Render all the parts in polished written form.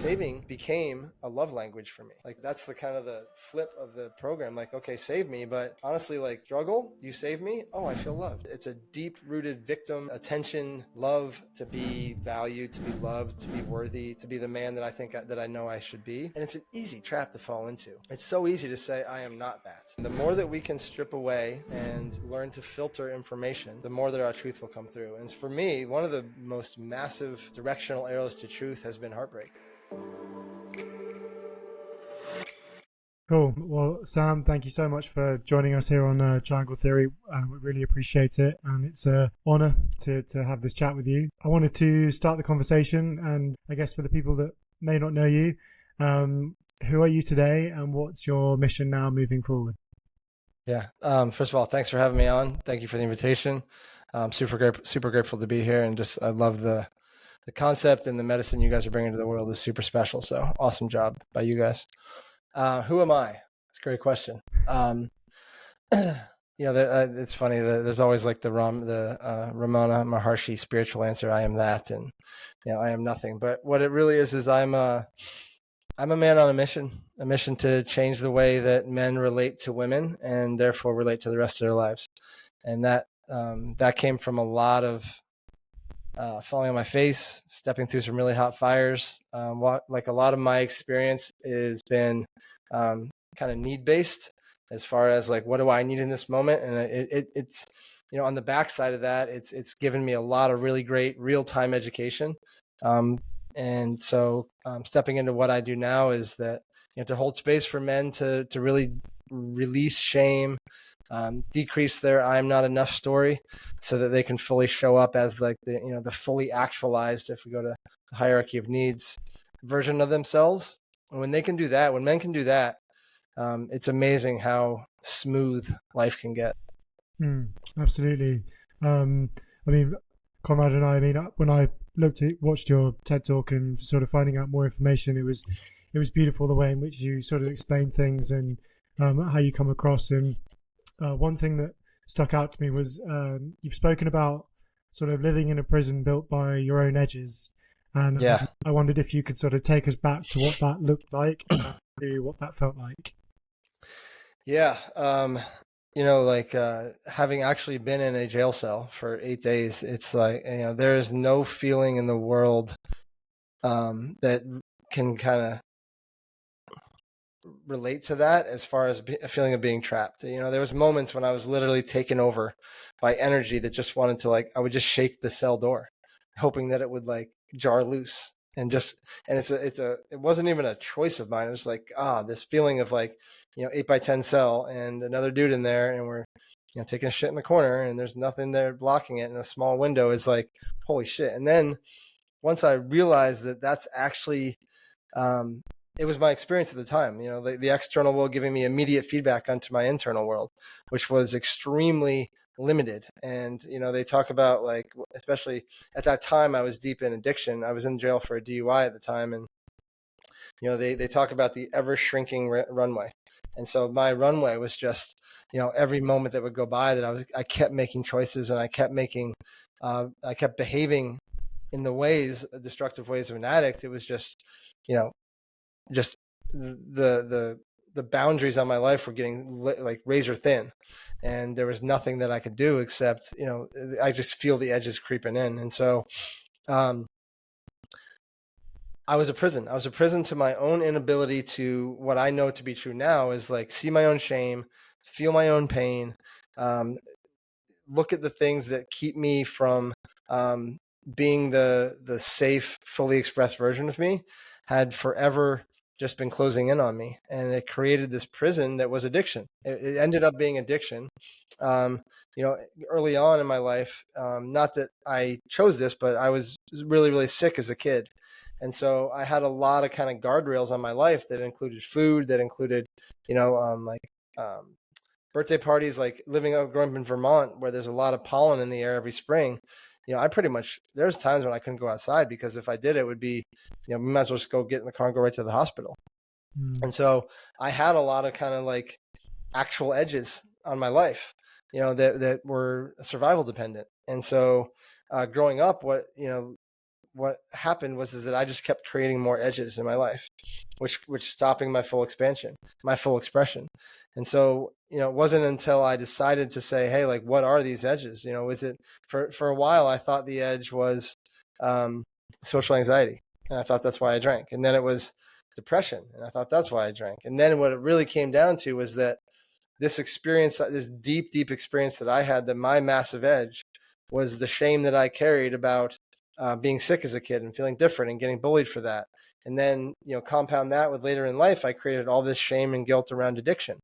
saving became a love language for me. Like that's the kind of the flip of the program. Like, okay, save me. But honestly, like struggle, you save me. Oh, I feel loved. It's a deep rooted victim attention, love to be valued, to be loved, to be worthy, to be the man that I think that I know I should be. And it's an easy trap to fall into. It's so easy to say, I am not that. And the more that we can strip away and learn to filter information, the more that our truth will come through. And for me, one of the most massive directional arrows to truth has been heartbreak. Cool. Well, Sam, thank you so much for joining us here on Triangle Theory. We really appreciate it. And it's an honor to have this chat with you. I wanted to start the conversation. And I guess for the people that may not know you, who are you today and what's your mission now moving forward? Yeah. First of all, thanks for having me on. Thank you for the invitation. I'm super grateful to be here. And just, I love the concept and the medicine you guys are bringing to the world is super special. So awesome job by you guys. Who am I? It's a great question. It's funny that there's always like the Ramana Maharshi spiritual answer. I am that, and I am nothing. But what it really is I'm a man on a mission to change the way that men relate to women and therefore relate to the rest of their lives. And that came from a lot of falling on my face, stepping through some really hot fires. Like a lot of my experience has been kind of need-based as far as like, what do I need in this moment? And it's on the backside of that, it's given me a lot of really great real-time education. And so stepping into what I do now is that to hold space for men to really release shame, decrease their I'm not enough story so that they can fully show up as like the fully actualized, if we go to the hierarchy of needs, version of themselves. And when men can do that, it's amazing how smooth life can get. Absolutely. I mean, Conrad and I mean, when I watched your TED talk and sort of finding out more information, it was beautiful the way in which you sort of explain things and how you come across. And one thing that stuck out to me was you've spoken about sort of living in a prison built by your own edges. And I wondered if you could sort of take us back to what that looked like and what that felt like. Yeah. Having actually been in a jail cell for 8 days, it's like, there is no feeling in the world that can kind of relate to that as far as a feeling of being trapped. There was moments when I was literally taken over by energy that just wanted to, like, I would just shake the cell door, hoping that it would like jar loose. And it wasn't even a choice of mine. It was like, this feeling of like, 8x10 cell and another dude in there, and we're, taking a shit in the corner and there's nothing there blocking it. And a small window is like, holy shit. And then once I realized that that's actually, it was my experience at the time, the external world giving me immediate feedback onto my internal world, which was extremely limited. And, they talk about, like, especially at that time, I was deep in addiction. I was in jail for a DUI at the time. And, they talk about the ever shrinking runway. And so my runway was just, every moment that would go by that I kept making choices, and I kept behaving in the destructive ways of an addict. It was just, just the boundaries on my life were getting like razor thin, and there was nothing that I could do except, I just feel the edges creeping in. And so, I was a prison to my own inability to, what I know to be true now is like, see my own shame, feel my own pain, look at the things that keep me from, being the safe, fully expressed version of me, had forever just been closing in on me. And it created this prison that was addiction. It ended up being addiction. Early on in my life, not that I chose this, but I was really, really sick as a kid. And so I had a lot of kind of guardrails on my life that included food, that included, birthday parties, like growing up in Vermont, where there's a lot of pollen in the air every spring. I pretty much, there's times when I couldn't go outside, because if I did, it would be, we might as well just go get in the car and go right to the hospital. And so I had a lot of kind of like actual edges on my life, that were survival dependent. And so growing up, what happened was that I just kept creating more edges in my life, which stopping my full expansion, my full expression. And so, you know, it wasn't until I decided to say, hey, like, what are these edges? You know, is it for a while, I thought the edge was social anxiety. And I thought that's why I drank. And then it was depression. And I thought that's why I drank. And then what it really came down to was that this experience, this deep, deep experience that I had, that my massive edge was the shame that I carried about being sick as a kid and feeling different and getting bullied for that. And then, you know, compound that with later in life, I created all this shame and guilt around addiction.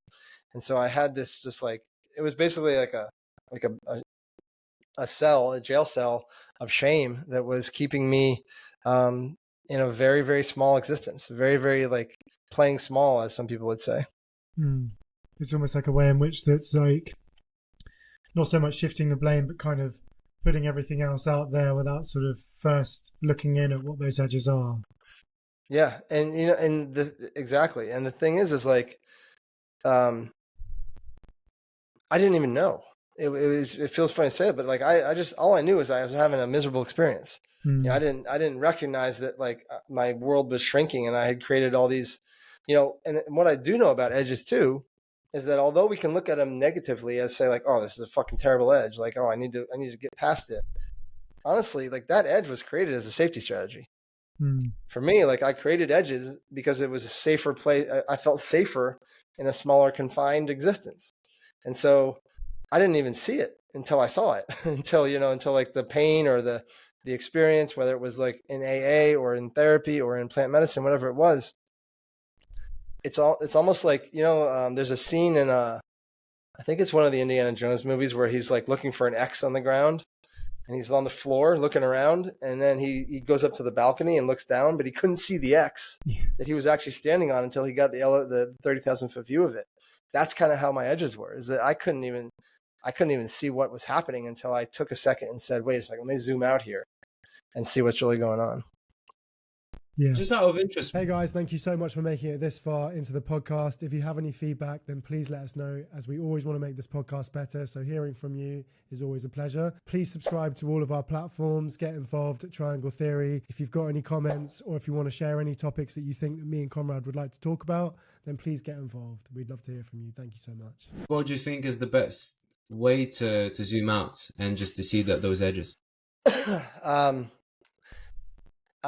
And so I had this just like, it was basically like a cell, a jail cell of shame that was keeping me in a very, very small existence, very, very like playing small, as some people would say. It's almost like a way in which that's like not so much shifting the blame, but kind of putting everything else out there without sort of first looking in at what those edges are. Yeah. And, you know, and exactly. And the thing is like, I didn't even know. It feels funny to say it, but like, I just, all I knew is I was having a miserable experience. You know, I didn't recognize that like my world was shrinking and I had created all these, you know, and what I do know about edges too, is that although we can look at them negatively as say like, oh, this is a fucking terrible edge. Like, oh, I need to get past it. Honestly, like that edge was created as a safety strategy. For me, like I created edges because it was a safer place. I felt safer in a smaller confined existence. And so I didn't even see it until I saw it, until like the pain or the experience, whether it was like in AA or in therapy or in plant medicine, whatever it was. It's almost like, you know, there's a scene in I think it's one of the Indiana Jones movies where he's like looking for an X on the ground and he's on the floor looking around, and then he goes up to the balcony and looks down, but he couldn't see the X that he was actually standing on until he got the 30,000 foot view of it. That's kind of how my edges were, is that I couldn't even see what was happening until I took a second and said, wait a second, let me zoom out here and see what's really going on. Yeah. Just out of interest. Hey guys, thank you so much for making it this far into the podcast. If you have any feedback, then please let us know, as we always want to make this podcast better. So hearing from you is always a pleasure. Please subscribe to all of our platforms, get involved at Triangle Theory. If you've got any comments or if you want to share any topics that you think that me and Conrad would like to talk about, then please get involved. We'd love to hear from you. Thank you so much. What do you think is the best way to zoom out and just to see those edges? I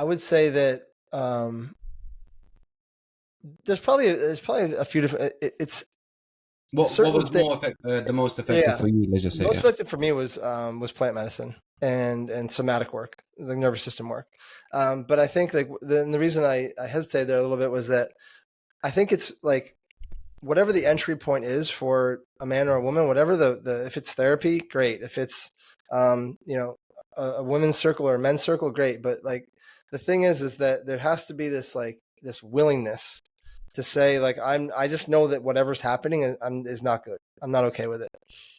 would say that there's probably a few different. What was the most effective for you? Let's just say most effective for me was plant medicine and somatic work, the nervous system work. But I think like the reason I hesitated there a little bit was that I think it's like whatever the entry point is for a man or a woman, whatever the if it's therapy, great. If it's you know, a women's circle or a men's circle, great. But like the thing is that there has to be this willingness to say like I just know that whatever's happening is not good. I'm not okay with it.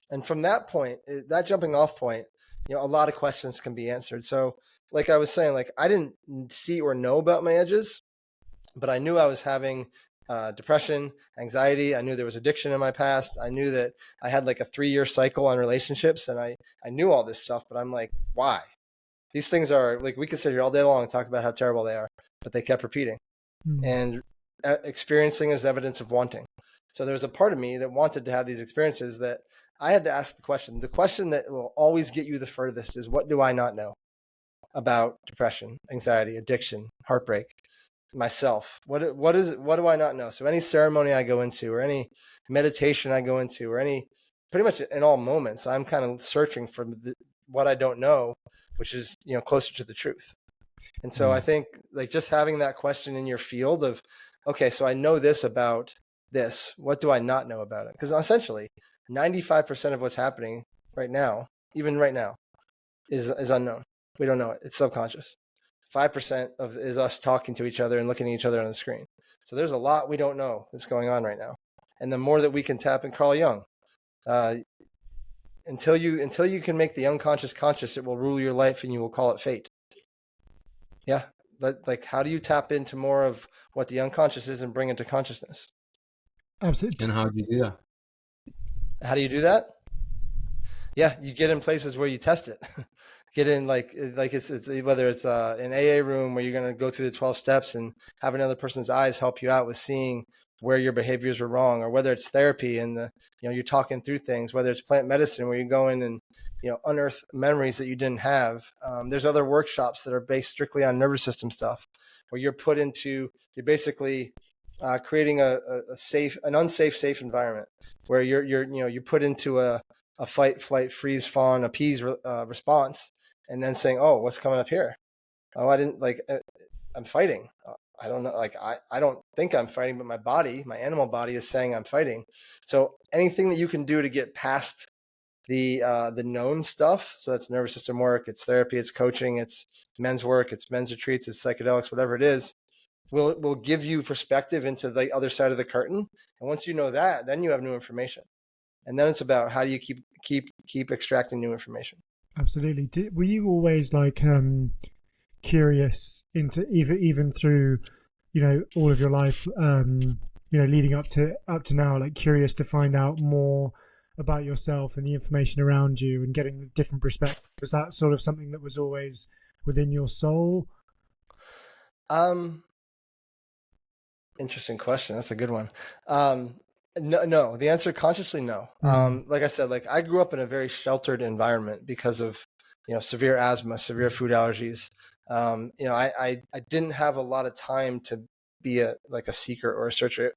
And from that point, that jumping off point, you know, a lot of questions can be answered. So like I was saying, like I didn't see or know about my edges, but I knew I was having depression, anxiety. I knew there was addiction in my past. I knew that I had like a 3-year cycle on relationships, and I knew all this stuff, but I'm like, why? These things are like, we could sit here all day long and talk about how terrible they are, but they kept repeating. And experiencing is evidence of wanting. So there was a part of me that wanted to have these experiences that I had to ask the question that will always get you the furthest is, what do I not know about depression, anxiety, addiction, heartbreak, myself? What do I not know? So any ceremony I go into, or any meditation I go into, or pretty much in all moments, I'm kind of searching for what I don't know, which is, you know, closer to the truth. And so I think like just having that question in your field of, okay, so I know this about this, what do I not know about it? Because essentially 95% of what's happening right now, even right now, is unknown. We don't know it. It's subconscious. 5% is us talking to each other and looking at each other on the screen. So there's a lot we don't know that's going on right now. And the more that we can tap in, Carl Jung, until you can make the unconscious conscious, it will rule your life and you will call it fate. Yeah. Like, how do you tap into more of what the unconscious is and bring it to consciousness? Absolutely. And how do you do that? How do you do that? Yeah, you get in places where you test it. get in like it's whether it's an AA room where you're going to go through the 12 steps and have another person's eyes help you out with seeing where your behaviors were wrong, or whether it's therapy and you're talking through things, whether it's plant medicine where you go in and unearth memories that you didn't have. There's other workshops that are based strictly on nervous system stuff, where you're basically creating an unsafe, safe environment where you're put into a fight, flight, freeze, fawn, appease response, and then saying, oh, what's coming up here? Oh, I didn't I'm fighting. I don't know. I don't think I'm fighting, but my animal body is saying I'm fighting. So anything that you can do to get past the known stuff. So that's nervous system work, it's therapy, it's coaching, it's men's work, it's men's retreats, it's psychedelics, whatever it is, will give you perspective into the other side of the curtain. And once you know that, then you have new information. And then it's about how do you keep extracting new information. Absolutely. Were you always curious into even through all of your life, leading up to now, like curious to find out more about yourself and the information around you and getting the different perspectives? Was that sort of something that was always within your soul? Interesting question. That's a good one. No, the answer consciously no. Like I said, I grew up in a very sheltered environment because of severe asthma, severe food allergies. I didn't have a lot of time to be a seeker or a searcher.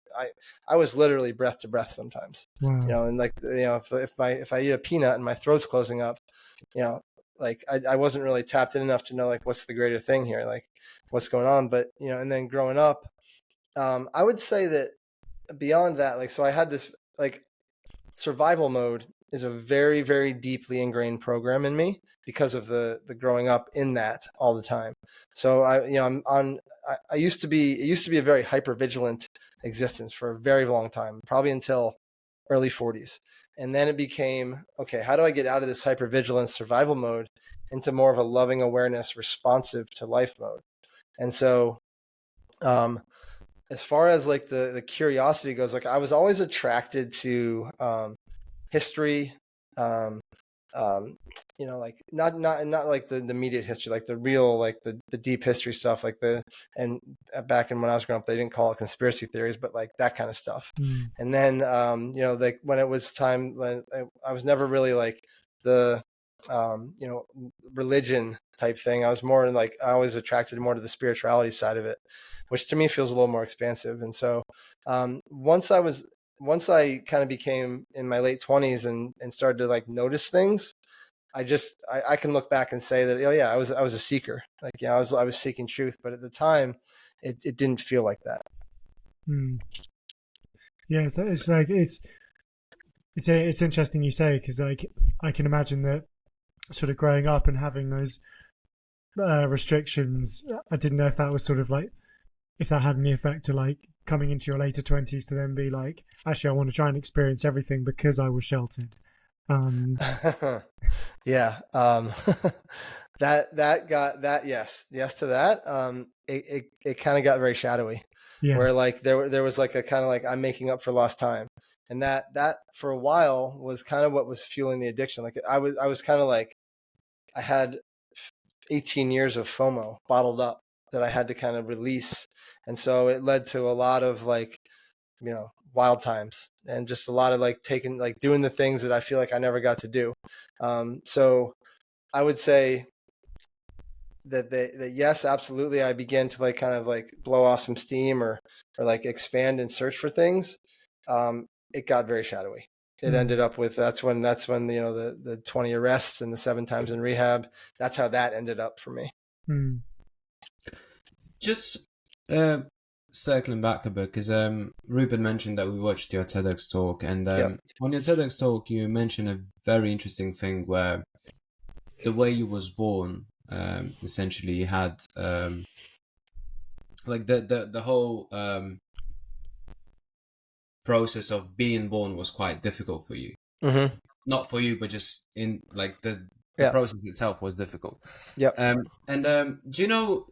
I was literally breath to breath sometimes. Wow. And if I eat a peanut and my throat's closing up, I wasn't really tapped in enough to know what's the greater thing here, what's going on. But and then growing up, I would say that beyond that, so I had this survival mode is a very, very deeply ingrained program in me because of the growing up in that all the time. So it used to be a very hyper vigilant existence for a very long time, probably until early 40s. And then it became, okay, how do I get out of this hyper vigilance survival mode into more of a loving awareness, responsive to life mode? And so, as far as the curiosity goes, I was always attracted to history, not the immediate history, the real, the deep history stuff, and back in when I was growing up, they didn't call it conspiracy theories, but that kind of stuff. And then, when it was time, I was never really the, religion type thing. I was more I was attracted more to the spirituality side of it, which to me feels a little more expansive. And so, once I kind of became in my late 20s and started to notice things, I can look back and say that, oh yeah, I was a seeker. I was seeking truth, but at the time it didn't feel like that. Yeah, it's interesting you say, because I can imagine that sort of growing up and having those restrictions, I didn't know if that was sort of if that had any effect to coming into your later 20s to then be actually I want to try and experience everything because I was sheltered. Yeah. That got that. Yes to that. It kind of got very shadowy. Yeah. Where there was a kind of I'm making up for lost time. And that for a while was kind of what was fueling the addiction. I was kind of I had 18 years of FOMO bottled up that I had to kind of release. And so it led to a lot of wild times and just a lot of doing the things that I feel I never got to do. So I would say that yes, absolutely. I began to kind of blow off some steam or expand and search for things. It got very shadowy. It ended up with, that's when the 20 arrests and the 7 times in rehab, that's how that ended up for me. Just circling back a bit, because Ruben mentioned that we watched your TEDx talk, and on your TEDx talk you mentioned a very interesting thing where the way you was born, essentially you had the whole process of being born was quite difficult for you. Mm-hmm. Not for you, but just in the process itself was difficult. Yeah. And do you know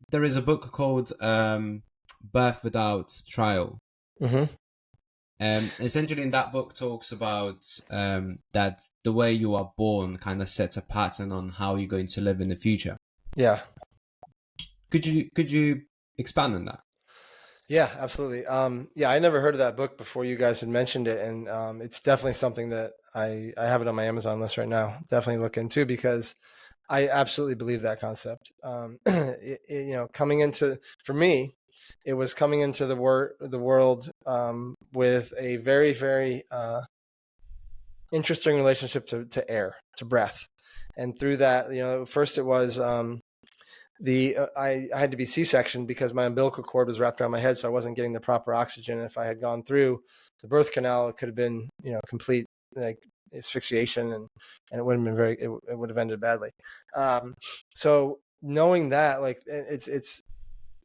there is a book called Birth Without Trial? Mm-hmm. Essentially, in that book talks about that the way you are born kind of sets a pattern on how you're going to live in the future. Yeah. Could you expand on that? Yeah, absolutely. Yeah, I never heard of that book before you guys had mentioned it, and it's definitely something that I have it on my Amazon list right now. Definitely look into, because I absolutely believe that concept. Coming into, for me, it was coming into the world with a very, very interesting relationship to air, to breath, and through that, first it was. I had to be C-sectioned because my umbilical cord was wrapped around my head, so I wasn't getting the proper oxygen. And if I had gone through the birth canal, it could have been, complete like asphyxiation, and it would have been it would have ended badly. So knowing that, like, it's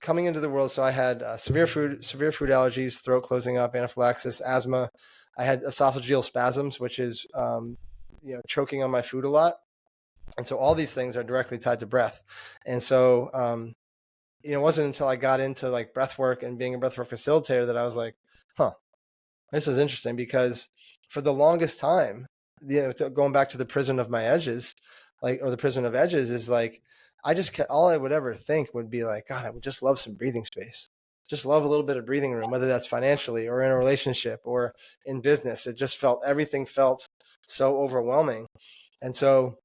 coming into the world. So I had severe food allergies, throat closing up, anaphylaxis, asthma. I had esophageal spasms, which is choking on my food a lot. And so all these things are directly tied to breath. And so, it wasn't until I got into like breath work and being a breathwork facilitator that I was like, this is interesting, because for the longest time, going back to the prison of my edges, or the prison of edges, is like, I just all I would ever think would be like, God, I would just love some breathing space. Just love a little bit of breathing room, whether that's financially or in a relationship or in business. Everything felt so overwhelming. And so,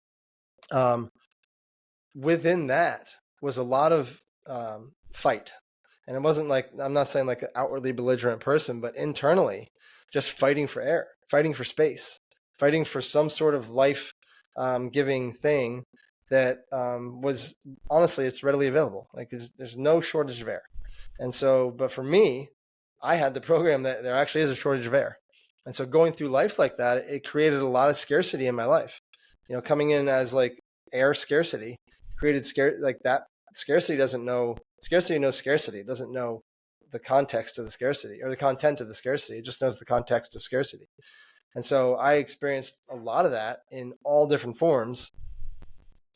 within that was a lot of fight. And it wasn't like, I'm not saying like an outwardly belligerent person, but internally just fighting for air, fighting for space, fighting for some sort of life giving thing that was, honestly, it's readily available. Like there's no shortage of air. And so, but for me, I had the program that there actually is a shortage of air. And so going through life like that, it created a lot of scarcity in my life. Coming in as like air scarcity created like that. Scarcity knows scarcity. It doesn't know the context of the scarcity or the content of the scarcity. It just knows the context of scarcity. And so I experienced a lot of that in all different forms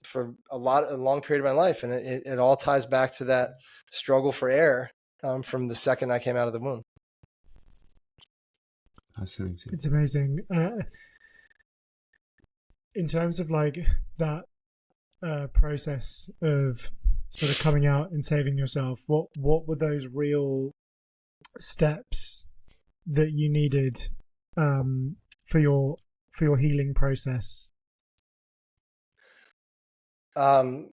for a long period of my life. And it all ties back to that struggle for air from the second I came out of the womb. Fascinating. It's amazing. In terms of like that process of sort of coming out and saving yourself, what were those real steps that you needed for your healing process? So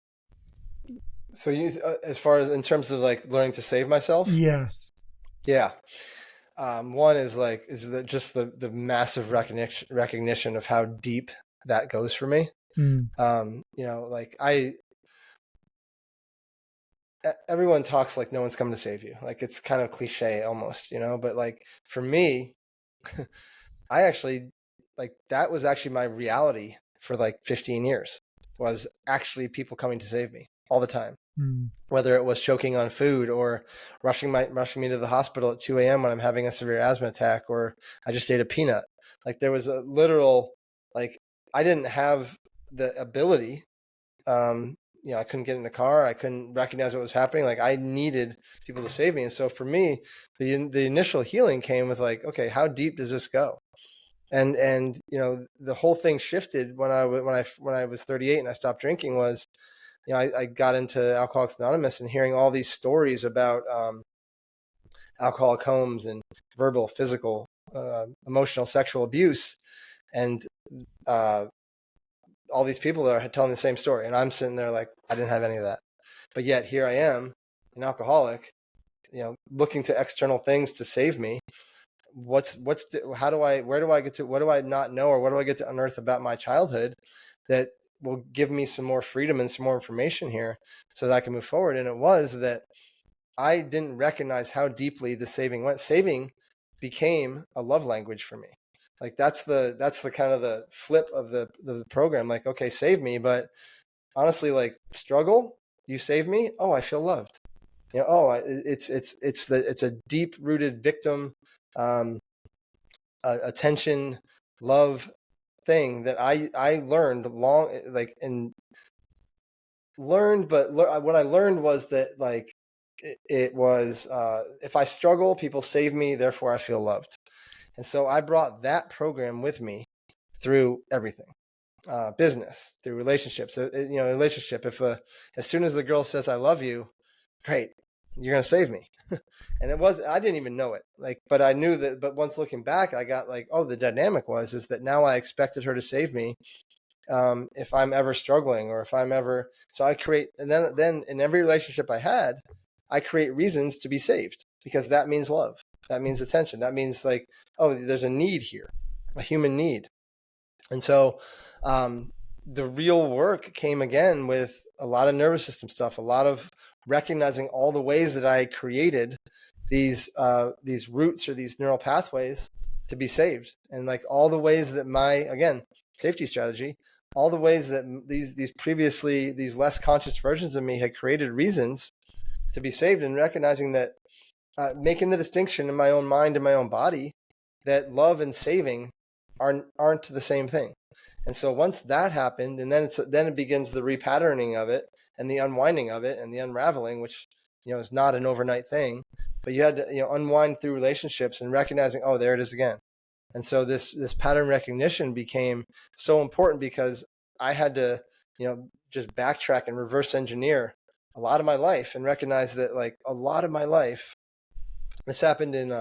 you, as far as in terms of like learning to save myself? Yes. Yeah. One is like, just the massive recognition of how deep that goes for me. Like everyone talks like no one's coming to save you. Like it's kind of cliche almost, but like for me, I actually, like, that was actually my reality for like 15 years, was actually people coming to save me all the time. Whether it was choking on food or rushing me to the hospital at 2 a.m. when I'm having a severe asthma attack, or I just ate a peanut. Like there was a literal, like, I didn't have the ability. I couldn't get in the car. I couldn't recognize what was happening. Like I needed people to save me. And so for me, the initial healing came with like, okay, how deep does this go? And the whole thing shifted when I was 38 and I stopped drinking. Was, I got into Alcoholics Anonymous and hearing all these stories about alcoholic homes and verbal, physical, emotional, sexual abuse, and all these people that are telling the same story. And I'm sitting there like, I didn't have any of that. But yet here I am, an alcoholic, looking to external things to save me. Where do I get to, what do I not know, or what do I get to unearth about my childhood that will give me some more freedom and some more information here so that I can move forward? And it was that I didn't recognize how deeply the saving went. Saving became a love language for me. Like that's the kind of the flip of the program. Like, okay, save me, but honestly, like, struggle, you save me. Oh, I feel loved. It's a deep rooted victim, attention, love thing that I learned what I learned was that, like, it was, if I struggle, people save me, therefore I feel loved. And so I brought that program with me through everything, business, through relationships. Relationship. As soon as the girl says, I love you, great, you're going to save me. And I didn't even know it. But I knew that, but once looking back, I got the dynamic is that now I expected her to save me. If I'm ever struggling or if I'm ever, so I create, and then in every relationship I had, I create reasons to be saved, because that means love. That means attention. That means there's a need here, a human need. And so, the real work came again with a lot of nervous system stuff, a lot of recognizing all the ways that I created these roots or these neural pathways to be saved. And all the ways that again, safety strategy, all the ways that these less conscious versions of me had created reasons to be saved, and recognizing that, making the distinction in my own mind and my own body that love and saving aren't the same thing. And so once that happened, and then it begins the repatterning of it and the unwinding of it and the unraveling, which is not an overnight thing, but you had to unwind through relationships and recognizing, oh, there it is again. And so this pattern recognition became so important, because I had to just backtrack and reverse engineer a lot of my life and recognize that a lot of my life, this happened in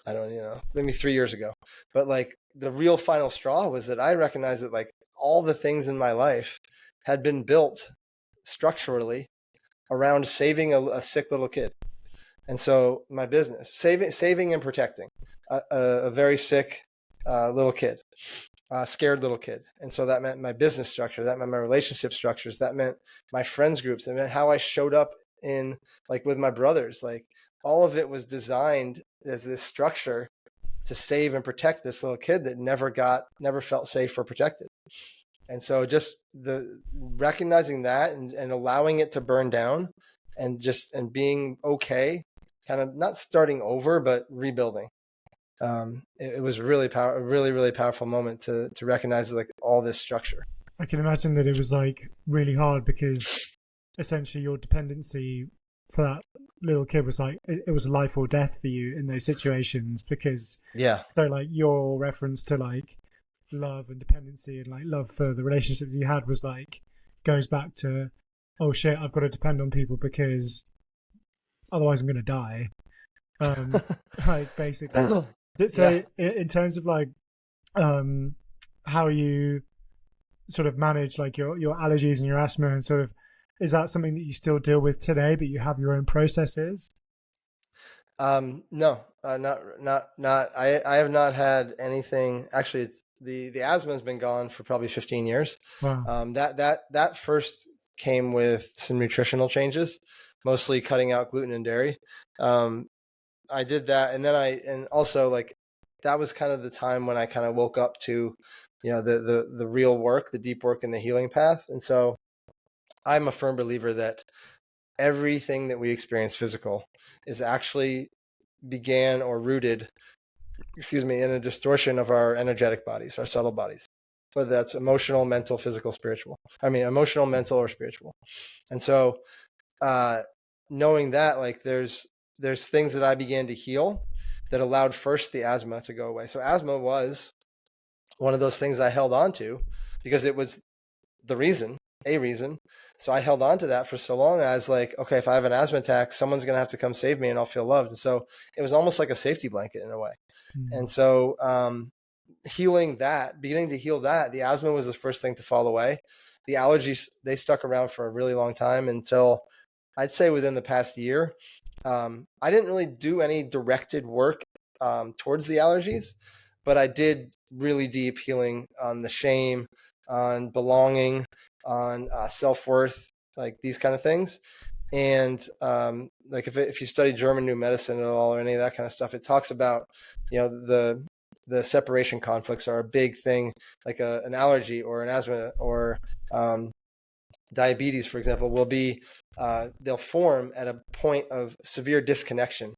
I don't maybe 3 years ago, but the real final straw was that I recognized that all the things in my life had been built structurally around saving a sick little kid. And so my business, saving and protecting a very sick little kid, scared little kid. And so that meant my business structure, that meant my relationship structures, that meant my friends groups, and meant how I showed up in with my brothers. All of it was designed as this structure to save and protect this little kid that never felt safe or protected. And so just the recognizing that and allowing it to burn down, and being okay, kind of not starting over, but rebuilding. It was really powerful moment to recognize all this structure. I can imagine that it was really hard, because essentially your dependency for that little kid was it was life or death for you in those situations, because so your reference to love and dependency and love for the relationships you had was goes back to, oh shit, I've got to depend on people because otherwise I'm going to die. Basically. So in terms of how you sort of manage your allergies and your asthma, and sort of, is that something that you still deal with today, but you have your own processes? No, not. I have not had anything. Actually, it's the asthma has been gone for probably 15 years. Wow. That first came with some nutritional changes, mostly cutting out gluten and dairy. I did that, and then and also that was kind of the time when I kind of woke up to, the real work, the deep work, and the healing path. And so I'm a firm believer that everything that we experience physical is actually began or rooted, in a distortion of our energetic bodies, our subtle bodies, whether that's emotional, mental, physical, spiritual. Emotional, mental, or spiritual. And so, knowing that, there's things that I began to heal that allowed first the asthma to go away. So asthma was one of those things I held on to because it was a reason. So I held on to that for so long as okay, if I have an asthma attack, someone's going to have to come save me and I'll feel loved. And so it was almost like a safety blanket in a way. Mm-hmm. And so, beginning to heal that, the asthma was the first thing to fall away. The allergies, they stuck around for a really long time until I'd say within the past year. I didn't really do any directed work towards the allergies, but I did really deep healing on the shame, on belonging, on self-worth, these kind of things. And if you study German New Medicine at all or any of that kind of stuff, it talks about the separation conflicts are a big thing, like an allergy or an asthma or diabetes, for example, will be they'll form at a point of severe disconnection,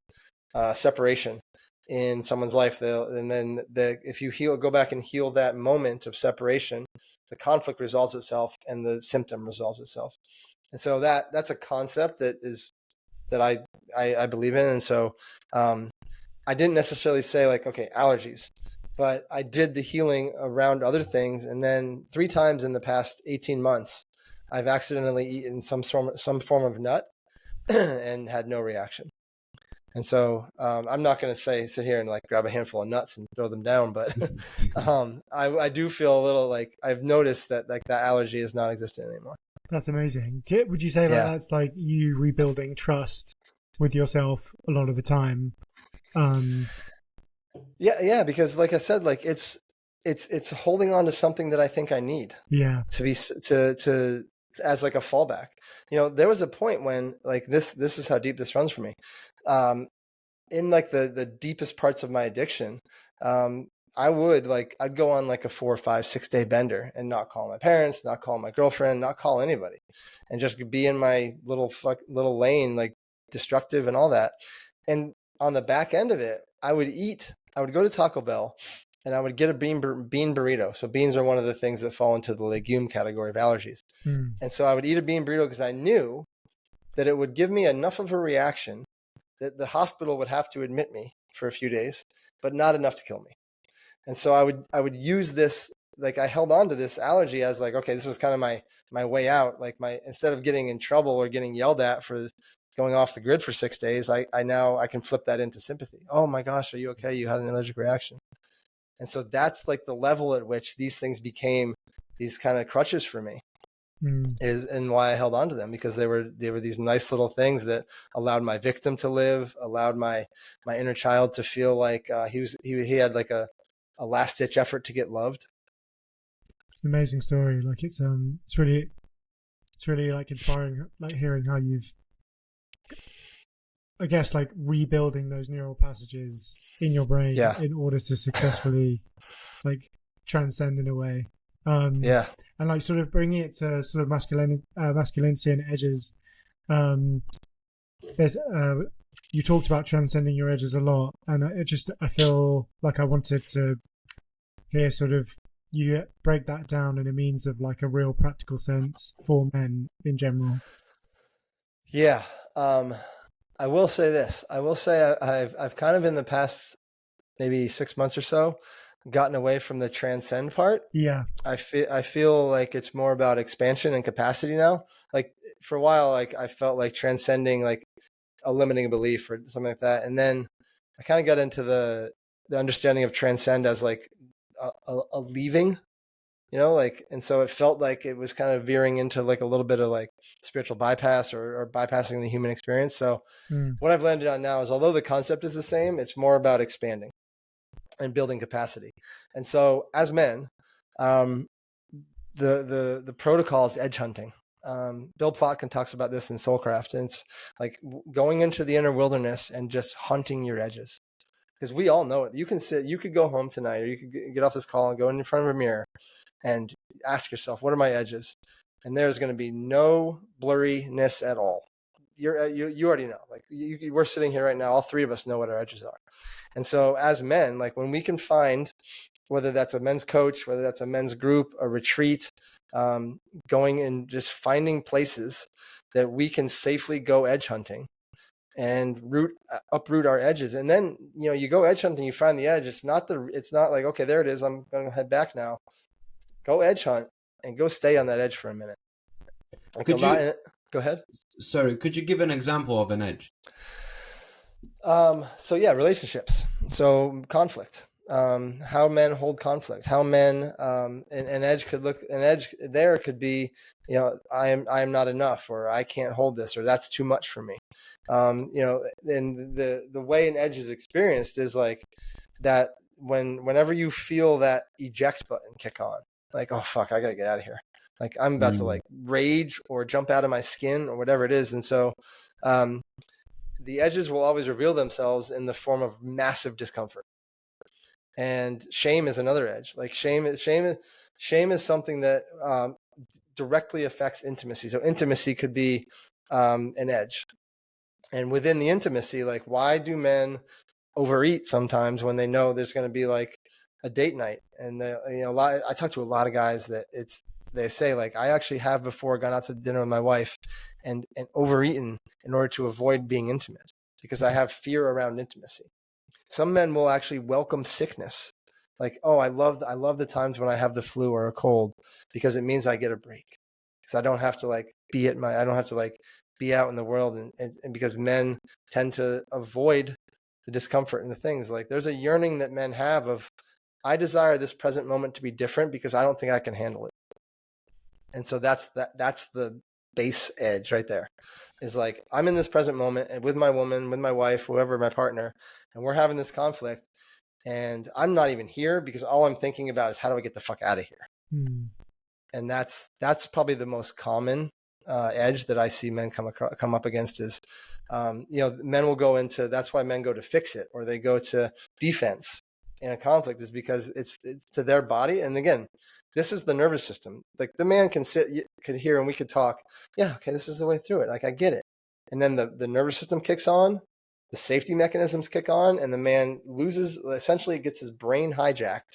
separation in someone's life. If you go back and heal that moment of separation, the conflict resolves itself and the symptom resolves itself. And so that's a concept that I believe in. And so I didn't necessarily say like, okay, allergies, but I did the healing around other things. And then 3 times in the past 18 months, I've accidentally eaten some form of nut and had no reaction. And so I'm not going to sit here and like grab a handful of nuts and throw them down, but I do feel a little like I've noticed that like that allergy is not existent anymore. That's amazing. Would you say that that's like you rebuilding trust with yourself a lot of the time? Yeah, because like I said, like it's holding on to something that I think I need. Yeah. To be to as like a fallback. You know, there was a point when like this is how deep this runs for me. In like the deepest parts of my addiction, I'd go on like a 4, 5, 6 day bender and not call my parents, not call my girlfriend, not call anybody, and just be in my little lane, like destructive and all that. And on the back end of it, I would go to Taco Bell and I would get a bean burrito. So beans are one of the things that fall into the legume category of allergies. And so I would eat a bean burrito because I knew that it would give me enough of a reaction that the hospital would have to admit me for a few days, but not enough to kill me. And so I would use this, like I held on to this allergy as like, okay, this is kind of my way out. Like instead of getting in trouble or getting yelled at for going off the grid for 6 days, I can flip that into sympathy. Oh my gosh, are you okay? You had an allergic reaction. And so that's like the level at which these things became these kind of crutches for me. And why I held on to them, because they were these nice little things that allowed my victim to live, allowed my inner child to feel like he had like a last ditch effort to get loved. It's an amazing story. Like it's really like inspiring, like hearing how you've, I guess, like rebuilding those neural passages in your brain in order to successfully like transcend in a way. And like sort of bringing it to sort of masculinity and edges. There's you talked about transcending your edges a lot, and I feel like I wanted to hear sort of you break that down in a means of like a real practical sense for men in general. Yeah, I will say this. I will say I've kind of in the past maybe 6 months or so gotten away from the transcend part. Yeah. I feel like it's more about expansion and capacity now. Like for a while, like I felt like transcending like a limiting belief or something like that. And then I kind of got into the understanding of transcend as like a leaving, you know, like, and so it felt like it was kind of veering into like a little bit of like spiritual bypass or bypassing the human experience. So what I've landed on now is, although the concept is the same, it's more about expanding and building capacity. And so as men, the protocol is edge hunting. Bill Plotkin talks about this in Soulcraft, and it's like going into the inner wilderness and just hunting your edges. Because we all know it. You could go home tonight, or you could get off this call and go in front of a mirror and ask yourself, what are my edges? And there's going to be no blurriness at all. You already know. Like we're sitting here right now, all 3 of us know what our edges are. And so as men, like when we can find, whether that's a men's coach, whether that's a men's group, a retreat, going and just finding places that we can safely go edge hunting and uproot our edges. And then, you know, you go edge hunting, you find the edge. It's not like, okay, there it is, I'm going to head back now. Go edge hunt and go stay on that edge for a minute. Like go ahead. Sorry, could you give an example of an edge? So yeah, relationships. So conflict. How men hold conflict. How men an edge there could be, you know, I am not enough, or I can't hold this, or that's too much for me. You know, and the way an edge is experienced is like that whenever you feel that eject button kick on, like, oh fuck, I gotta get out of here. Like I'm about to like rage or jump out of my skin or whatever it is. And so the edges will always reveal themselves in the form of massive discomfort. And shame is another edge. Like shame is something that directly affects intimacy. So intimacy could be an edge. And within the intimacy, like why do men overeat sometimes when they know there's going to be like a date night? And I talk to a lot of guys that they say like, I actually have before gone out to dinner with my wife and overeaten in order to avoid being intimate, because I have fear around intimacy. Some men will actually welcome sickness. Like, oh, I love the times when I have the flu or a cold because it means I get a break. Because I don't have to like be at I don't have to like be out in the world, and because men tend to avoid the discomfort and the things. Like there's a yearning that men have of, I desire this present moment to be different because I don't think I can handle it. And so that's the base edge right there. Is like, I'm in this present moment and with my woman, with my wife, whoever, my partner, and we're having this conflict, and I'm not even here because all I'm thinking about is how do I get the fuck out of here? And that's probably the most common edge that I see men come up against is, men will go into, that's why men go to fix it, or they go to defense in a conflict, is because it's to their body. And again, this is the nervous system. Like the man could hear and we could talk. Yeah, okay, this is the way through it. Like I get it. And then the nervous system kicks on, the safety mechanisms kick on, and the man essentially gets his brain hijacked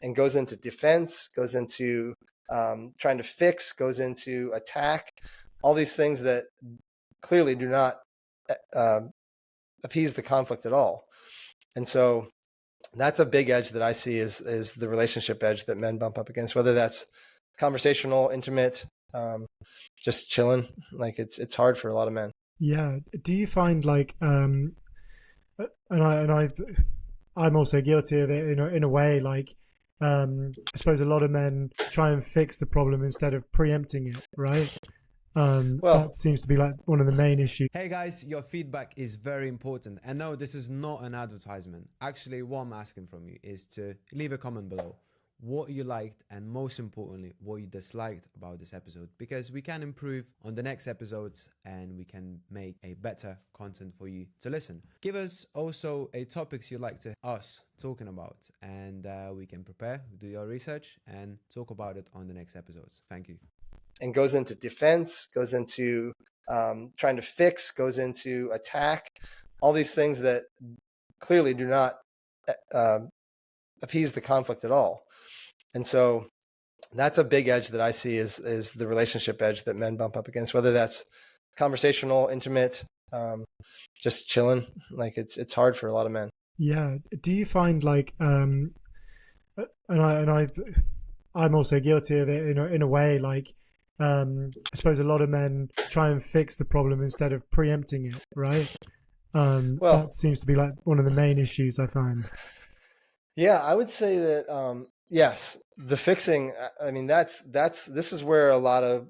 and goes into defense, goes into trying to fix, goes into attack, all these things that clearly do not appease the conflict at all. And so that's a big edge that I see is the relationship edge that men bump up against, whether that's conversational, intimate, just chilling. Like it's hard for a lot of men. Yeah. Do you find like, I'm also guilty of it in a way, like, I suppose a lot of men try and fix the problem instead of preempting it, right? That seems to be like one of the main issues. Hey guys, your feedback is very important. And no, this is not an advertisement. Actually, what I'm asking from you is to leave a comment below what you liked and most importantly, what you disliked about this episode, because we can improve on the next episodes and we can make a better content for you to listen. Give us also a topics you'd like to us talking about, and we can prepare, do your research and talk about it on the next episodes. Thank you. And goes into defense, goes into trying to fix, goes into attack, all these things that clearly do not appease the conflict at all. And so that's a big edge that I see is the relationship edge that men bump up against, whether that's conversational, intimate, just chilling. Like it's hard for a lot of men. Yeah. Do you find like, I'm also guilty of it in a way, like, I suppose a lot of men try and fix the problem instead of preempting it, right? That seems to be like one of the main issues I find. Yeah, I would say that, yes, the fixing, I mean, this is where a lot of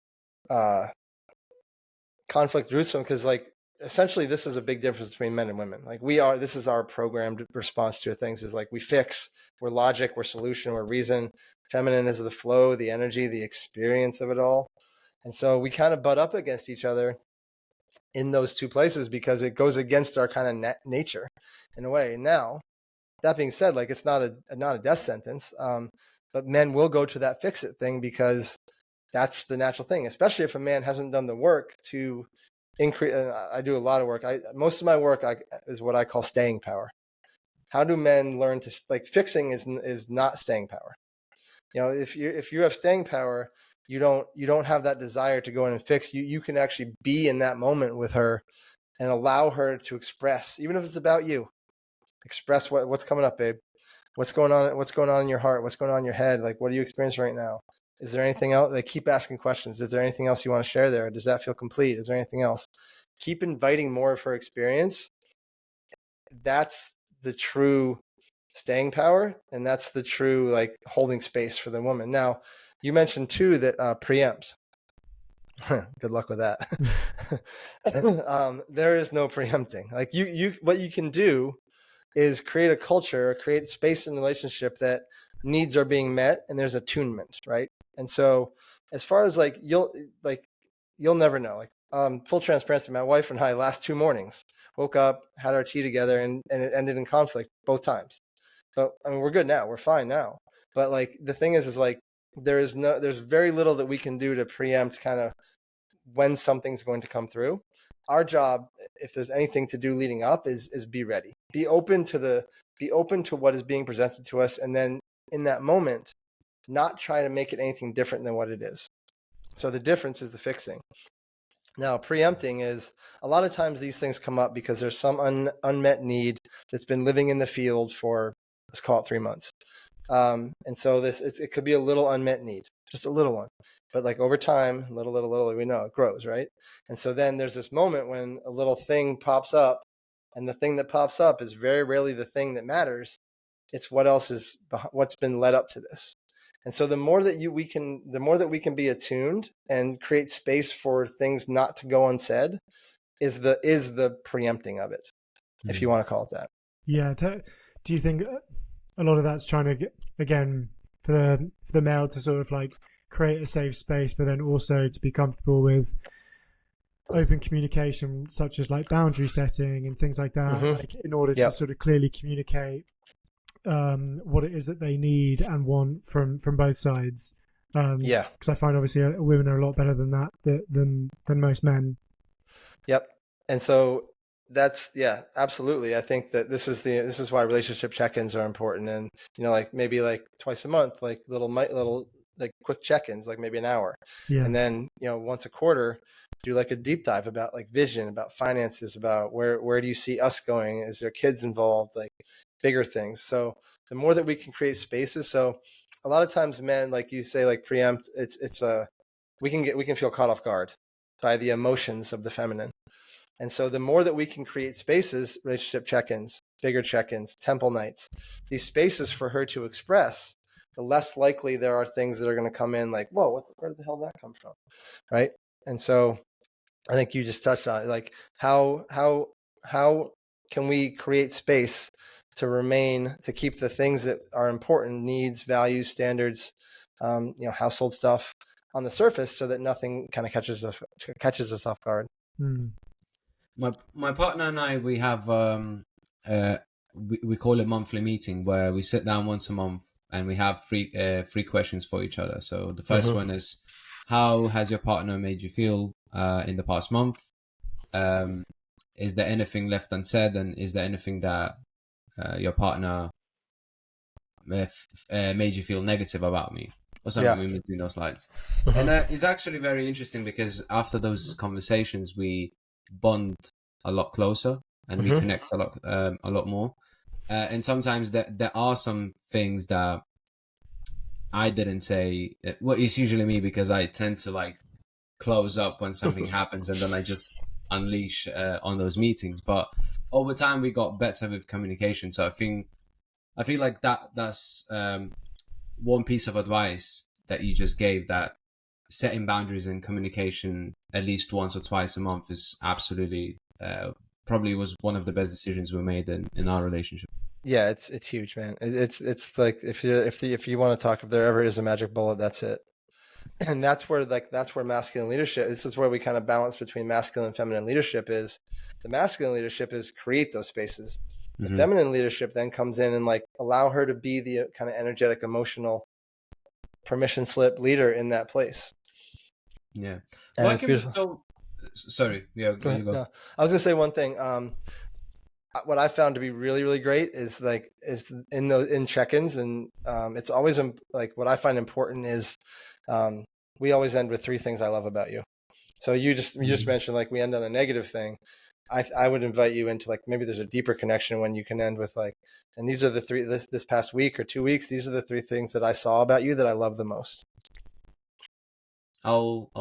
conflict roots from, because like essentially this is a big difference between men and women. Like this is our programmed response to things, is like we fix, we're logic, we're solution, we're reason. Feminine is the flow, the energy, the experience of it all. And so we kind of butt up against each other in those two places because it goes against our kind of nature in a way. Now, that being said, like it's not a death sentence, but men will go to that fix it thing because that's the natural thing, especially if a man hasn't done the work to increase. I do a lot of work. Most of my work is what I call staying power. How do men learn to, like, fixing is not staying power. You know, if you have staying power, you don't have that desire to go in and fix. You can actually be in that moment with her and allow her to express, even if it's about you. Express what's coming up, babe. What's going on in your heart? What's going on in your head? Like, what are you experiencing right now? Is there anything else? They keep asking questions. Is there anything else you want to share there? Does that feel complete? Is there anything else? Keep inviting more of her experience. That's the true staying power. And that's the true, like, holding space for the woman. Now, you mentioned too that preempts. Good luck with that. There is no preempting. Like what you can do is create a culture, create space in the relationship that needs are being met and there's attunement, right? And so as far as like you'll never know. Like full transparency, my wife and I last 2 mornings woke up, had our tea together, and it ended in conflict both times. But I mean, we're good now, we're fine now. But like the thing is like there's very little that we can do to preempt kind of when something's going to come through. Our job, if there's anything to do leading up, is be ready. Be open to what is being presented to us, and then in that moment, not try to make it anything different than what it is. So the difference is the fixing. Now, preempting is a lot of times these things come up because there's some unmet need that's been living in the field for, let's call it 3 months. And so it could be a little unmet need, just a little one. But like over time, little, we know it grows, right? And so then there's this moment when a little thing pops up, and the thing that pops up is very rarely the thing that matters. It's what's been led up to this. And so the more that we can be attuned and create space for things not to go unsaid is the preempting of it, if you want to call it that. Yeah. Do you think a lot of that's trying to get, again, for the male to sort of like create a safe space, but then also to be comfortable with open communication, such as like boundary setting and things like that, like in order to sort of clearly communicate what it is that they need and want from both sides. Because I find obviously women are a lot better than that than most men. Yep. And so that's, absolutely. I think that this is why relationship check-ins are important. And, like maybe like twice a month, like little like quick check-ins, like maybe an hour. Yeah. And then, once a quarter, do like a deep dive about like vision, about finances, about where do you see us going? Is there kids involved? Like bigger things. So the more that we can create spaces. So a lot of times men, like you say, like preempt, we can feel caught off guard by the emotions of the feminine. And so the more that we can create spaces, relationship check-ins, bigger check-ins, temple nights, these spaces for her to express, the less likely there are things that are going to come in like, whoa, where the hell did that come from? Right. And so I think you just touched on it, like how can we create space to keep the things that are important, needs, values, standards, household stuff on the surface so that nothing kind of catches us off guard. My partner and I, we have we call it monthly meeting, where we sit down once a month and we have three questions for each other. So the first one is, how has your partner made you feel in the past month? Is there anything left unsaid, and is there anything that your partner made you feel negative about me, or something in between those lines? And it's actually very interesting because after those conversations, we bond a lot closer and we connect a lot more. And sometimes there are some things that I didn't say. Well, it's usually me, because I tend to like close up when something happens, and then I just unleash on those meetings. But over time, we got better with communication. So I feel like that's one piece of advice that you just gave, that setting boundaries and communication at least once or twice a month is absolutely probably was one of the best decisions we made in our relationship. Yeah, it's huge, man. It's like if you want to talk, if there ever is a magic bullet, that's it. And that's where masculine leadership, this is where we kind of balance between masculine and feminine leadership. Is the masculine leadership is create those spaces. The feminine leadership then comes in and like allow her to be the kind of energetic, emotional permission slip leader in that place. Yeah. Sorry. Yeah, go. No, I was gonna say one thing. What I found to be really, really great is in check-ins, and it's always like what I find important is we always end with 3 things I love about you. So you just mentioned like we end on a negative thing. I would invite you into like maybe there's a deeper connection when you can end with like, and these are the 3 this past week or 2 weeks. These are the 3 things that I saw about you that I love the most. I'll